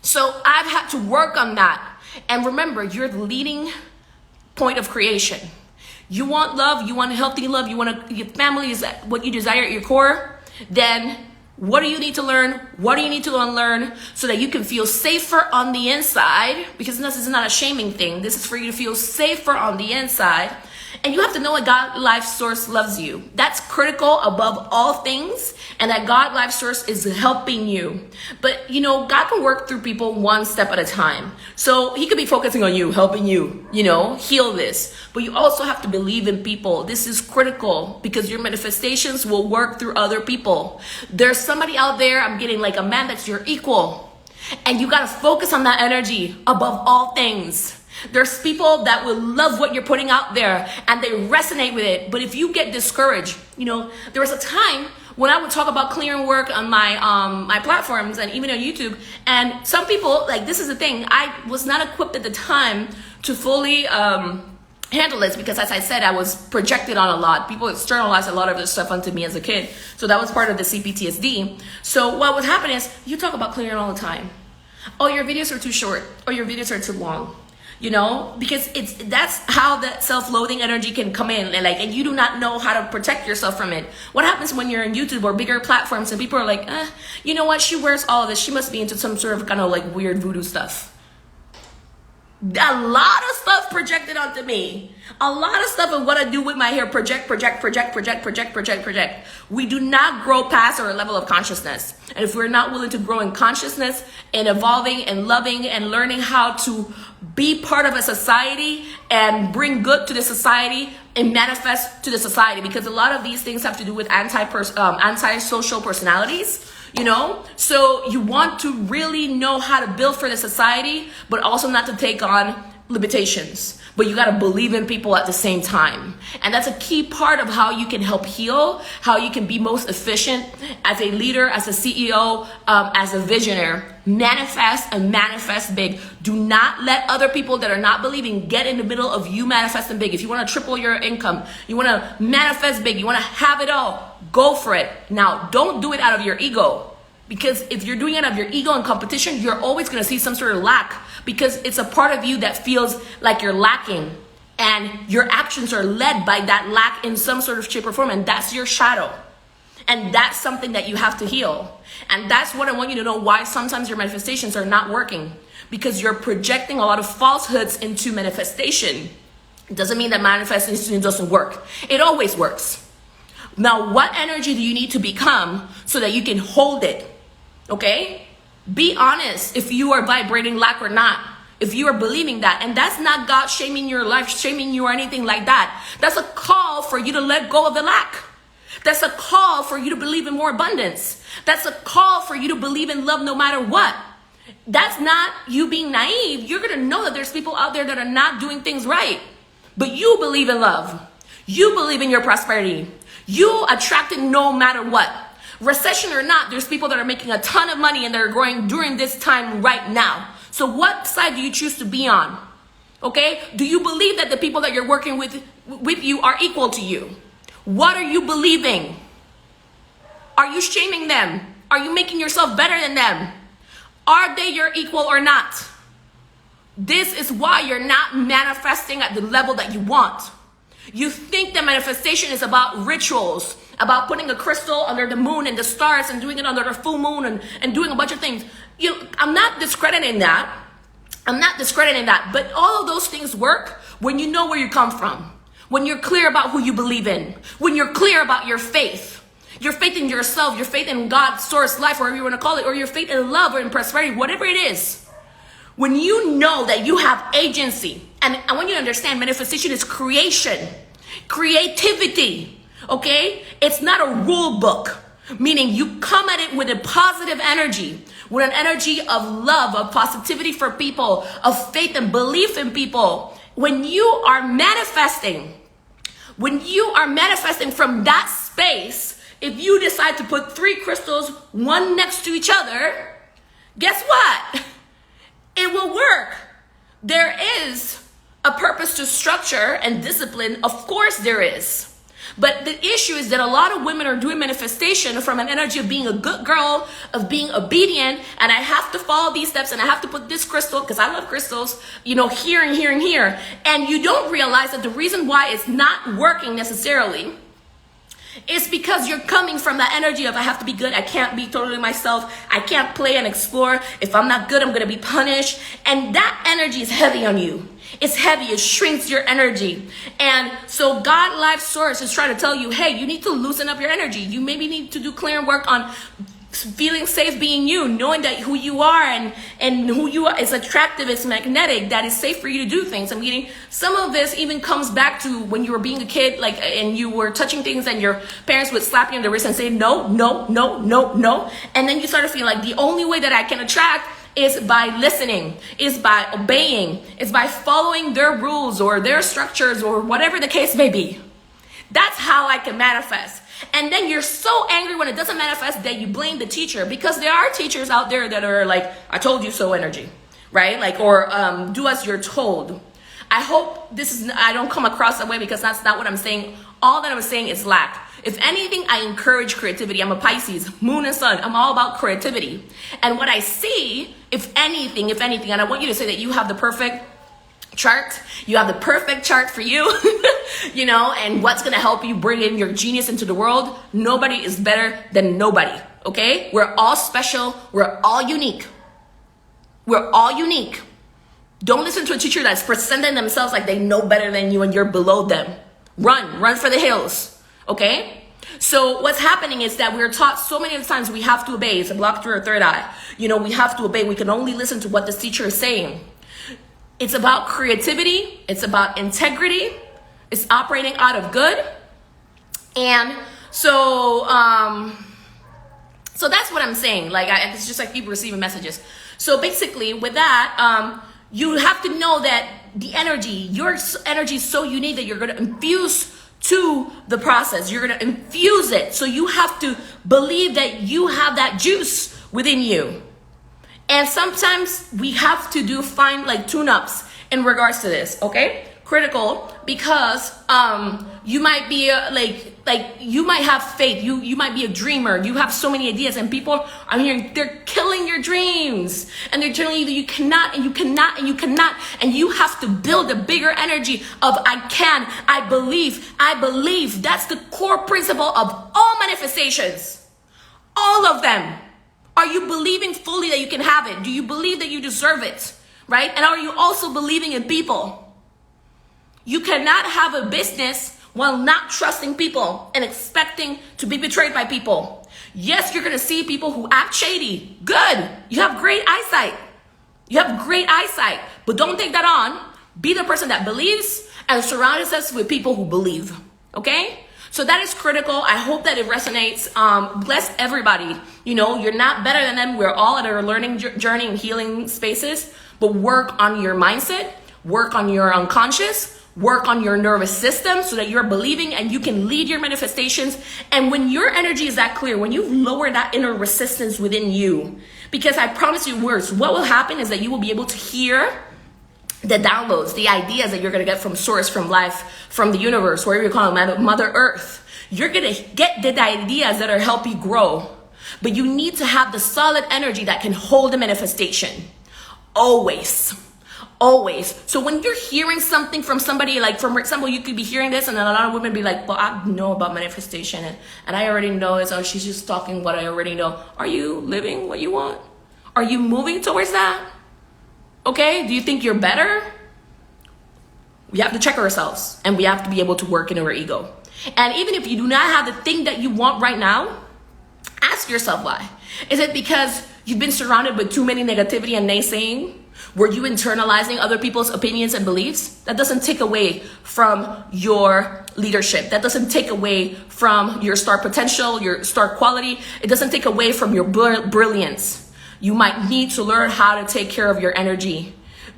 So I've had to work on that. And remember, you're the leading point of creation. You want love, you want healthy love, your family is what you desire at your core, then what do you need to learn? What do you need to unlearn so that you can feel safer on the inside? Because this is not a shaming thing. This is for you to feel safer on the inside. And you have to know that God Life Source loves you. That's critical above all things, and that God Life Source is helping you. But God can work through people one step at a time. So he could be focusing on you, helping you, heal this. But you also have to believe in people. This is critical because your manifestations will work through other people. There's somebody out there, I'm getting like a man that's your equal. And you got to focus on that energy above all things. There's people that will love what you're putting out there and they resonate with it. But if you get discouraged, there was a time when I would talk about clearing work on my platforms and even on YouTube. And some people, like, this is the thing, I was not equipped at the time to fully handle this because, as I said, I was projected on a lot. People externalized a lot of this stuff onto me as a kid. So that was part of the CPTSD. So what would happen is you talk about clearing all the time. Oh, your videos are too short, or your videos are too long. Because that's how that self-loathing energy can come in, and you do not know how to protect yourself from it. What happens when you're on YouTube or bigger platforms and people are like, you know what, she wears all of this, she must be into some sort of kind of like weird voodoo stuff. A lot of stuff projected onto me. A lot of stuff of what I do with my hair project. We do not grow past our level of consciousness. And if we're not willing to grow in consciousness and evolving and loving and learning how to be part of a society and bring good to the society and manifest to the society, because a lot of these things have to do with antisocial personalities. So you want to really know how to build for the society, but also not to take on limitations. But you got to believe in people at the same time. And that's a key part of how you can help heal, how you can be most efficient as a leader, as a CEO, as a visionary. Manifest and manifest big. Do not let other people that are not believing get in the middle of you manifesting big. If you want to triple your income, you want to manifest big, you want to have it all, go for it. Now, don't do it out of your ego. Because if you're doing it out of your ego and competition, you're always going to see some sort of lack, because it's a part of you that feels like you're lacking, and your actions are led by that lack in some sort of shape or form, and that's your shadow. And that's something that you have to heal. And that's what I want you to know, why sometimes your manifestations are not working, because you're projecting a lot of falsehoods into manifestation. It doesn't mean that manifestation doesn't work. It always works. Now, what energy do you need to become so that you can hold it? Okay? Be honest if you are vibrating lack or not. If you are believing that. And that's not God shaming your life, shaming you or anything like that. That's a call for you to let go of the lack. That's a call for you to believe in more abundance. That's a call for you to believe in love no matter what. That's not you being naive. You're going to know that there's people out there that are not doing things right. But you believe in love. You believe in your prosperity. You attract it no matter what. Recession or not, there's people that are making a ton of money and they're growing during this time right now. So what side do you choose to be on? Okay? Do you believe that the people that you're working with you are equal to you? What are you believing? Are you shaming them? Are you making yourself better than them? Are they your equal or not? This is why you're not manifesting at the level that you want. You think that manifestation is about rituals, about putting a crystal under the moon and the stars and doing it under the full moon and doing a bunch of things. I'm not discrediting that. But all of those things work when you know where you come from, when you're clear about who you believe in, when you're clear about your faith in yourself, your faith in God, source, life, whatever you want to call it, or your faith in love or in prosperity, whatever it is. When you know that you have agency, and I want you to understand, manifestation is creation, creativity, okay? It's not a rule book, meaning you come at it with a positive energy, with an energy of love, of positivity for people, of faith and belief in people. When you are manifesting from that space, if you decide to put 3 crystals, one next to each other, guess what? It will work. There is a purpose to structure and discipline. Of course there is. But the issue is that a lot of women are doing manifestation from an energy of being a good girl, of being obedient, and I have to follow these steps, and I have to put this crystal, because I love crystals, here and here and here. And you don't realize that the reason why it's not working necessarily is because you're coming from that energy of I have to be good, I can't be totally myself, I can't play and explore. If I'm not good, I'm going to be punished. And that energy is heavy on you. It's heavy. It shrinks your energy. And so God, life source is trying to tell you, hey, you need to loosen up your energy. You maybe need to do clear work on feeling safe being you, knowing that who you are and who you are is attractive, it's magnetic, that is safe for you to do things. I'm meaning some of this even comes back to when you were being a kid, and you were touching things and your parents would slap you on the wrist and say, no, no, no, no, no. And then you started feeling like the only way that I can attract is by listening, is by obeying, is by following their rules or their structures or whatever the case may be. That's how I can manifest. And then you're so angry when it doesn't manifest that you blame the teacher, because there are teachers out there that are like, I told you so energy, right? Or do as you're told. I hope I don't come across that way, because that's not what I'm saying. All that I'm saying is lack. If anything, I encourage creativity. I'm a Pisces, moon and sun. I'm all about creativity. And what I see, if anything, and I want you to say that you have the perfect chart, you have the perfect chart for you, and what's going to help you bring in your genius into the world. Nobody is better than nobody, okay? We're all special. We're all unique. Don't listen to a teacher that's presenting themselves like they know better than you and you're below them. Run for the hills, okay? So what's happening is that we're taught so many times we have to obey. It's a block through our third eye. We have to obey. We can only listen to what the teacher is saying. It's about creativity. It's about integrity. It's operating out of good. And so that's what I'm saying. It's just like people receiving messages. So basically with that, you have to know that your energy is so unique that you're going to infuse to the process. You're going to infuse it. So you have to believe that you have that juice within you. And sometimes we have to find tune-ups in regards to this, okay? Critical, because you might be you might have faith, you might be a dreamer, you have so many ideas, and people are hearing they're killing your dreams, and they're telling you that you cannot, and you cannot, and you cannot, and you have to build a bigger energy of I can, I believe. That's the core principle of all manifestations, all of them. Are you believing fully that you can have it? Do you believe that you deserve it? Right? And are you also believing in people? You cannot have a business while not trusting people and expecting to be betrayed by people. Yes, you're going to see people who act shady. Good. You have great eyesight. But don't take that on. Be the person that believes and surround yourself with people who believe. Okay? So that is critical. I hope that it resonates. Bless everybody. You're not better than them. We're all at our learning journey and healing spaces. But work on your mindset. Work on your unconscious. Work on your nervous system so that you're believing and you can lead your manifestations. And when your energy is that clear, when you lower that inner resistance within you, because I promise you words, what will happen is that you will be able to hear the downloads, the ideas that you're going to get from source, from life, from the universe, whatever you call it, Mother Earth. You're going to get the ideas that are help you grow. But you need to have the solid energy that can hold the manifestation. Always. Always. So when you're hearing something from somebody, like for example, you could be hearing this and then a lot of women be like, well, I know about manifestation and I already know it. So she's just talking what I already know. Are you living what you want? Are you moving towards that? Okay. Do you think you're better? We have to check ourselves and we have to be able to work in our ego. And even if you do not have the thing that you want right now, ask yourself why. Is it because you've been surrounded with too many negativity and naysaying? Were you internalizing other people's opinions and beliefs? That doesn't take away from your leadership. That doesn't take away from your star potential, your star quality. It doesn't take away from your brilliance. You might need to learn how to take care of your energy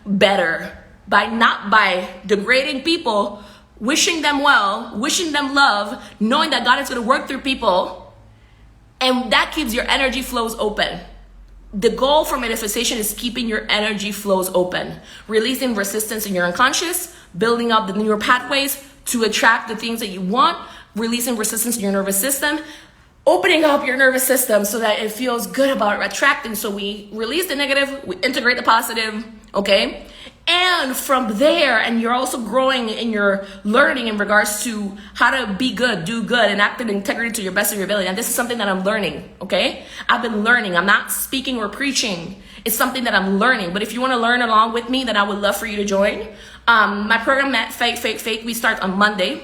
better by not by degrading people, wishing them well, wishing them love, knowing that God is going to work through people, and that keeps your energy flows open. The goal for manifestation is keeping your energy flows open, releasing resistance in your unconscious, building up the neural pathways to attract the things that you want, releasing resistance in your nervous system, opening up your nervous system so that it feels good about attracting. So we release the negative, we integrate the positive, okay? And from there, and you're also growing in your learning in regards to how to be good, do good, and act in integrity to your best of your ability. And this is something that I'm learning, okay? I've been learning. I'm not speaking or preaching. It's something that I'm learning. But if you want to learn along with me, then I would love for you to join. My program at Fake, we start on Monday.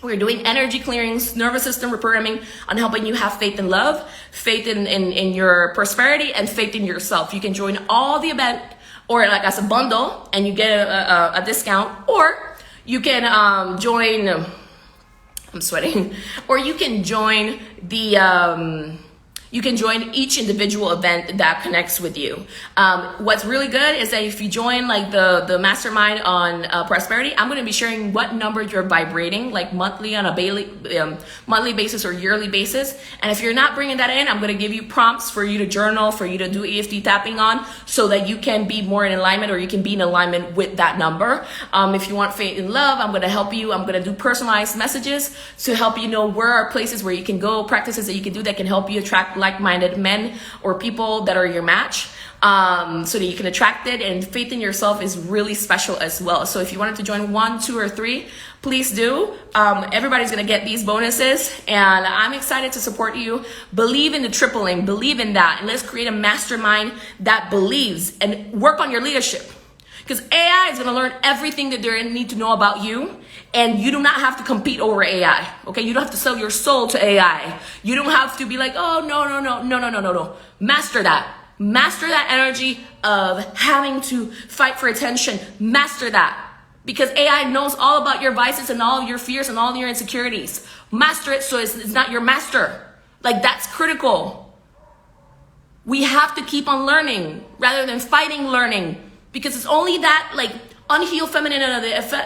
We're doing energy clearings, nervous system reprogramming on helping you have faith in love, faith in your prosperity, and faith in yourself. You can join all the event or like as a bundle and you get a discount, or you can join, I'm sweating, or you can join the, you can join each individual event that connects with you. What's really good is that if you join like the mastermind on prosperity, I'm going to be sharing what number you're vibrating, like monthly on a monthly basis or yearly basis. And if you're not bringing that in, I'm going to give you prompts for you to journal, for you to do EFT tapping on, so that you can be more in alignment, or you can be in alignment with that number. If you want faith in love, I'm going to help you. I'm going to do personalized messages to help you know where are places where you can go, practices that you can do that can help you attract like-minded men or people that are your match, so that you can attract it. And faith in yourself is really special as well. So if you wanted to join 1, 2, or 3, please do. Everybody's gonna get these bonuses, and I'm excited to support you. Believe in the tripling, believe in that, and let's create a mastermind that believes, and work on your leadership. Because AI is going to learn everything that they need to know about you, and you do not have to compete over AI, okay? You don't have to sell your soul to AI. You don't have to be like, oh, no. Master that. Master that energy of having to fight for attention. Master that. Because AI knows all about your vices and all your fears and all your insecurities. Master it so it's not your master. Like, that's critical. We have to keep on learning rather than fighting learning. Because it's only that, like, unhealed feminine,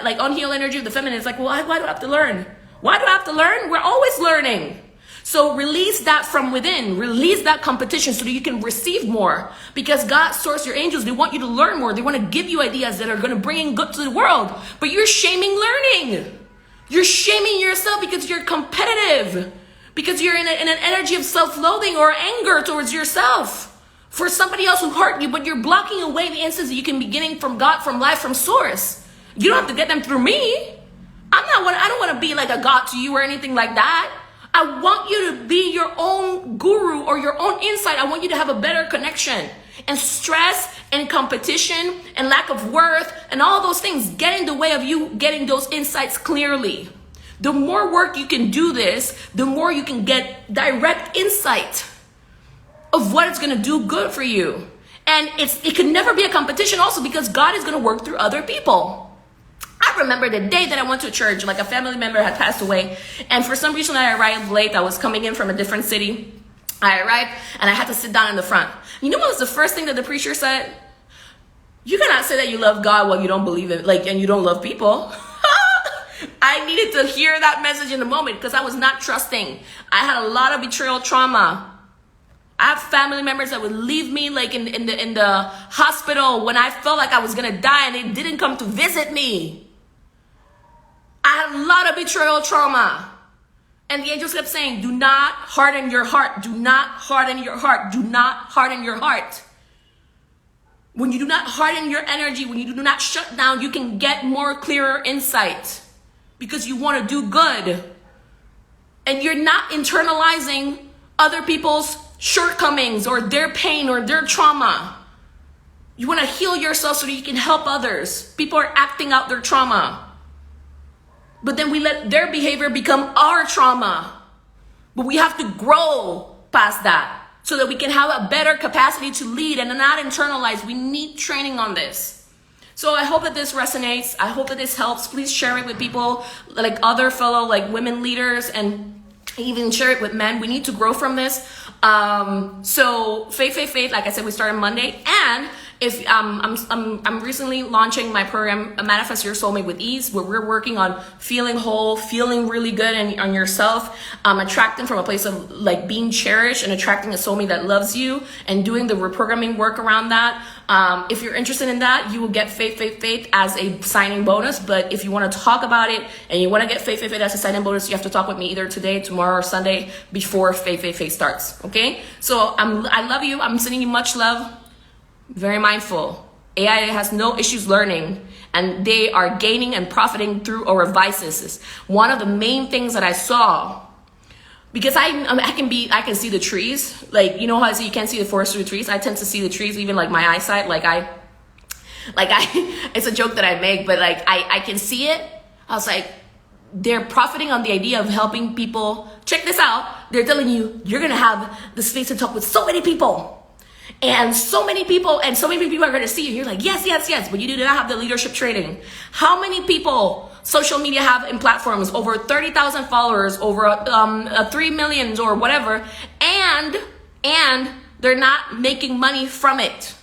like unhealed energy of the feminine. It's like, well, why do I have to learn? Why do I have to learn? We're always learning. So release that from within. Release that competition so that you can receive more. Because God, source, your angels, they want you to learn more. They want to give you ideas that are going to bring in good to the world. But you're shaming learning. You're shaming yourself because you're competitive. Because you're in an energy of self-loathing or anger towards yourself. For somebody else who hurt you, but you're blocking away the instance that you can be getting from God, from life, from source. You don't have to get them through me. I don't want to be like a God to you or anything like that. I want you to be your own guru or your own insight. I want you to have a better connection. And stress and competition and lack of worth and all those things get in the way of you getting those insights clearly. The more work you can do this, the more you can get direct insight of what it's going to do good for you. And it can never be a competition also, because God is going to work through other people. I remember the day that I went to church, like a family member had passed away, and for some reason I arrived late. I was coming in from a different city. I arrived and I had to sit down in the front. You know what was the first thing that the preacher said? You cannot say that you love God while you don't believe it, and you don't love people. I needed to hear that message in the moment, because I was not trusting. I had a lot of betrayal trauma. I have family members that would leave me like in the hospital when I felt like I was gonna die, and they didn't come to visit me. I had a lot of betrayal trauma. And the angels kept saying, do not harden your heart. Do not harden your heart. Do not harden your heart. When you do not harden your energy, when you do not shut down, you can get more clearer insight because you want to do good. And you're not internalizing other people's shortcomings or their pain or their trauma. You want to heal yourself so that you can help others. People are acting out their trauma. But then we let their behavior become our trauma. But we have to grow past that so that we can have a better capacity to lead and not internalize. We need training on this. So I hope that this resonates. I hope that this helps. Please share it with people, like other fellow like women leaders, and even share it with men. We need to grow from this. So faith, like I said, we started Monday. And if I'm recently launching my program, Manifest Your Soulmate with Ease, where we're working on feeling whole, feeling really good on yourself, attracting from a place of like being cherished and attracting a soulmate that loves you, and doing the reprogramming work around that. If you're interested in that, you will get faith as a signing bonus. But if you want to talk about it and you want to get faith as a signing bonus, you have to talk with me either today, tomorrow, or Sunday before faith starts. Okay? So I love you. I'm sending you much love. Very mindful. AI has no issues learning, and they are gaining and profiting through our vices. One of the main things that I saw, because I can see the trees, like, you know how I say you can't see the forest through the trees? I tend to see the trees, even like my eyesight, it's a joke that I make, but like I can see it. I was like, they're profiting on the idea of helping people. Check this out. They're telling you, you're going to have the space to talk with so many people. And so many people are going to see you. You're like, yes, but you do not have the leadership training. How many people social media have in platforms? Over 30,000 followers, over 3 million or whatever. And they're not making money from it.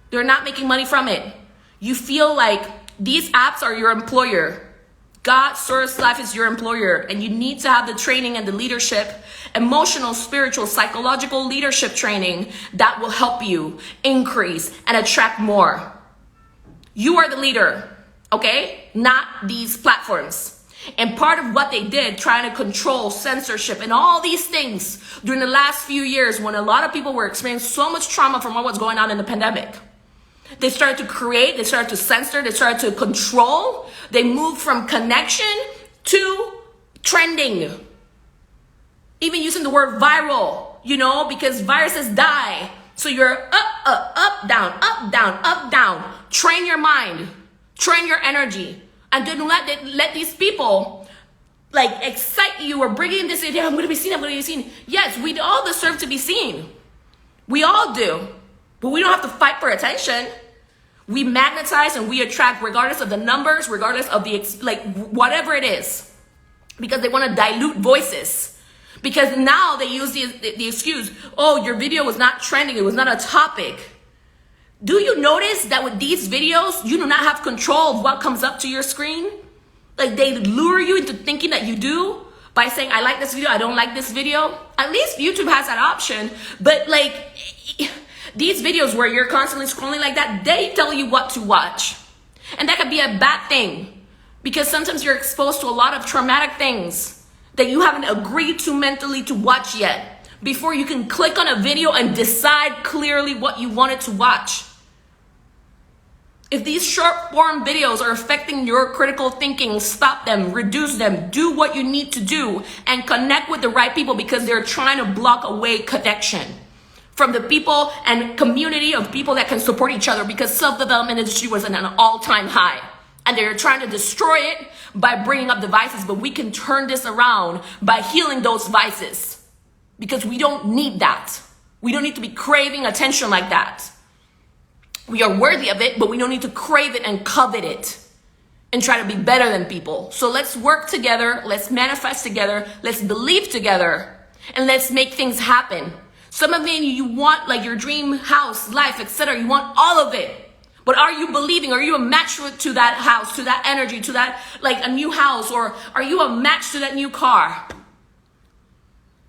They're not making money from it. You feel like these apps are your employer. God, Source Life is your employer, and you need to have the training and the leadership, emotional, spiritual, psychological leadership training that will help you increase and attract more. You are the leader, okay? Not these platforms. And part of what they did, trying to control censorship and all these things during the last few years, when a lot of people were experiencing so much trauma from what was going on in the pandemic. They started to create, they started to censor, they started to control. They moved from connection to trending. Even using the word viral, because viruses die. So you're up, down. Train your mind, train your energy. And don't let these people like excite you or bring in this idea, I'm going to be seen. Yes, we all deserve to be seen. We all do. But we don't have to fight for attention. We magnetize and we attract regardless of the numbers, regardless of the, whatever it is. Because they want to dilute voices. Because now they use the excuse, oh, your video was not trending. It was not a topic. Do you notice that with these videos, you do not have control of what comes up to your screen? Like they lure you into thinking that you do by saying, I like this video, I don't like this video. At least YouTube has that option. But these videos where you're constantly scrolling like that, they tell you what to watch. And that could be a bad thing because sometimes you're exposed to a lot of traumatic things that you haven't agreed to mentally to watch yet before you can click on a video and decide clearly what you wanted to watch. If these short form videos are affecting your critical thinking, stop them, reduce them, do what you need to do, and connect with the right people because they're trying to block away connection from the people and community of people that can support each other because self-development industry was at an all-time high. And they're trying to destroy it by bringing up the vices, but we can turn this around by healing those vices because we don't need that. We don't need to be craving attention like that. We are worthy of it, but we don't need to crave it and covet it and try to be better than people. So let's work together. Let's manifest together. Let's believe together and let's make things happen. Some of you want like your dream house, life, etc. You want all of it. But are you believing? Are you a match to that house, to that energy, to that like a new house? Or are you a match to that new car?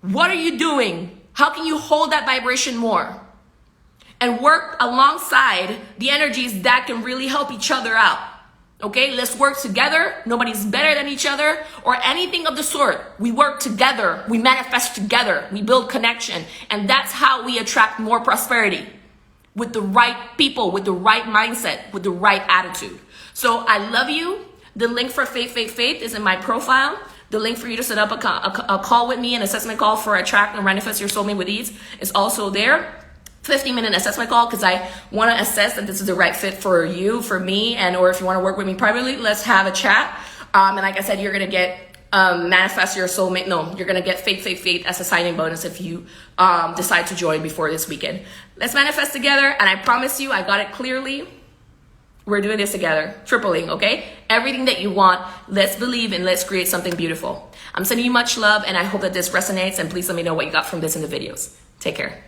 What are you doing? How can you hold that vibration more? And work alongside the energies that can really help each other out. Okay, let's work together. Nobody's better than each other or anything of the sort. We work together. We manifest together. We build connection. And that's how we attract more prosperity. with the right people, with the right mindset, with the right attitude. So I love you. The link for Faith is in my profile. The link for you to set up a call with me, an assessment call for Attract and Manifest Your Soulmate with Ease is also there. 15-minute assessment call, because I want to assess that this is the right fit for you, for me, and or if you want to work with me privately, let's have a chat. And like I said, you're going to get Manifest Your Soulmate. No, you're going to get Faith as a signing bonus if you decide to join before this weekend. Let's manifest together, and I promise you, I got it clearly. We're doing this together, tripling, okay? Everything that you want, let's believe and let's create something beautiful. I'm sending you much love, and I hope that this resonates, and please let me know what you got from this in the videos. Take care.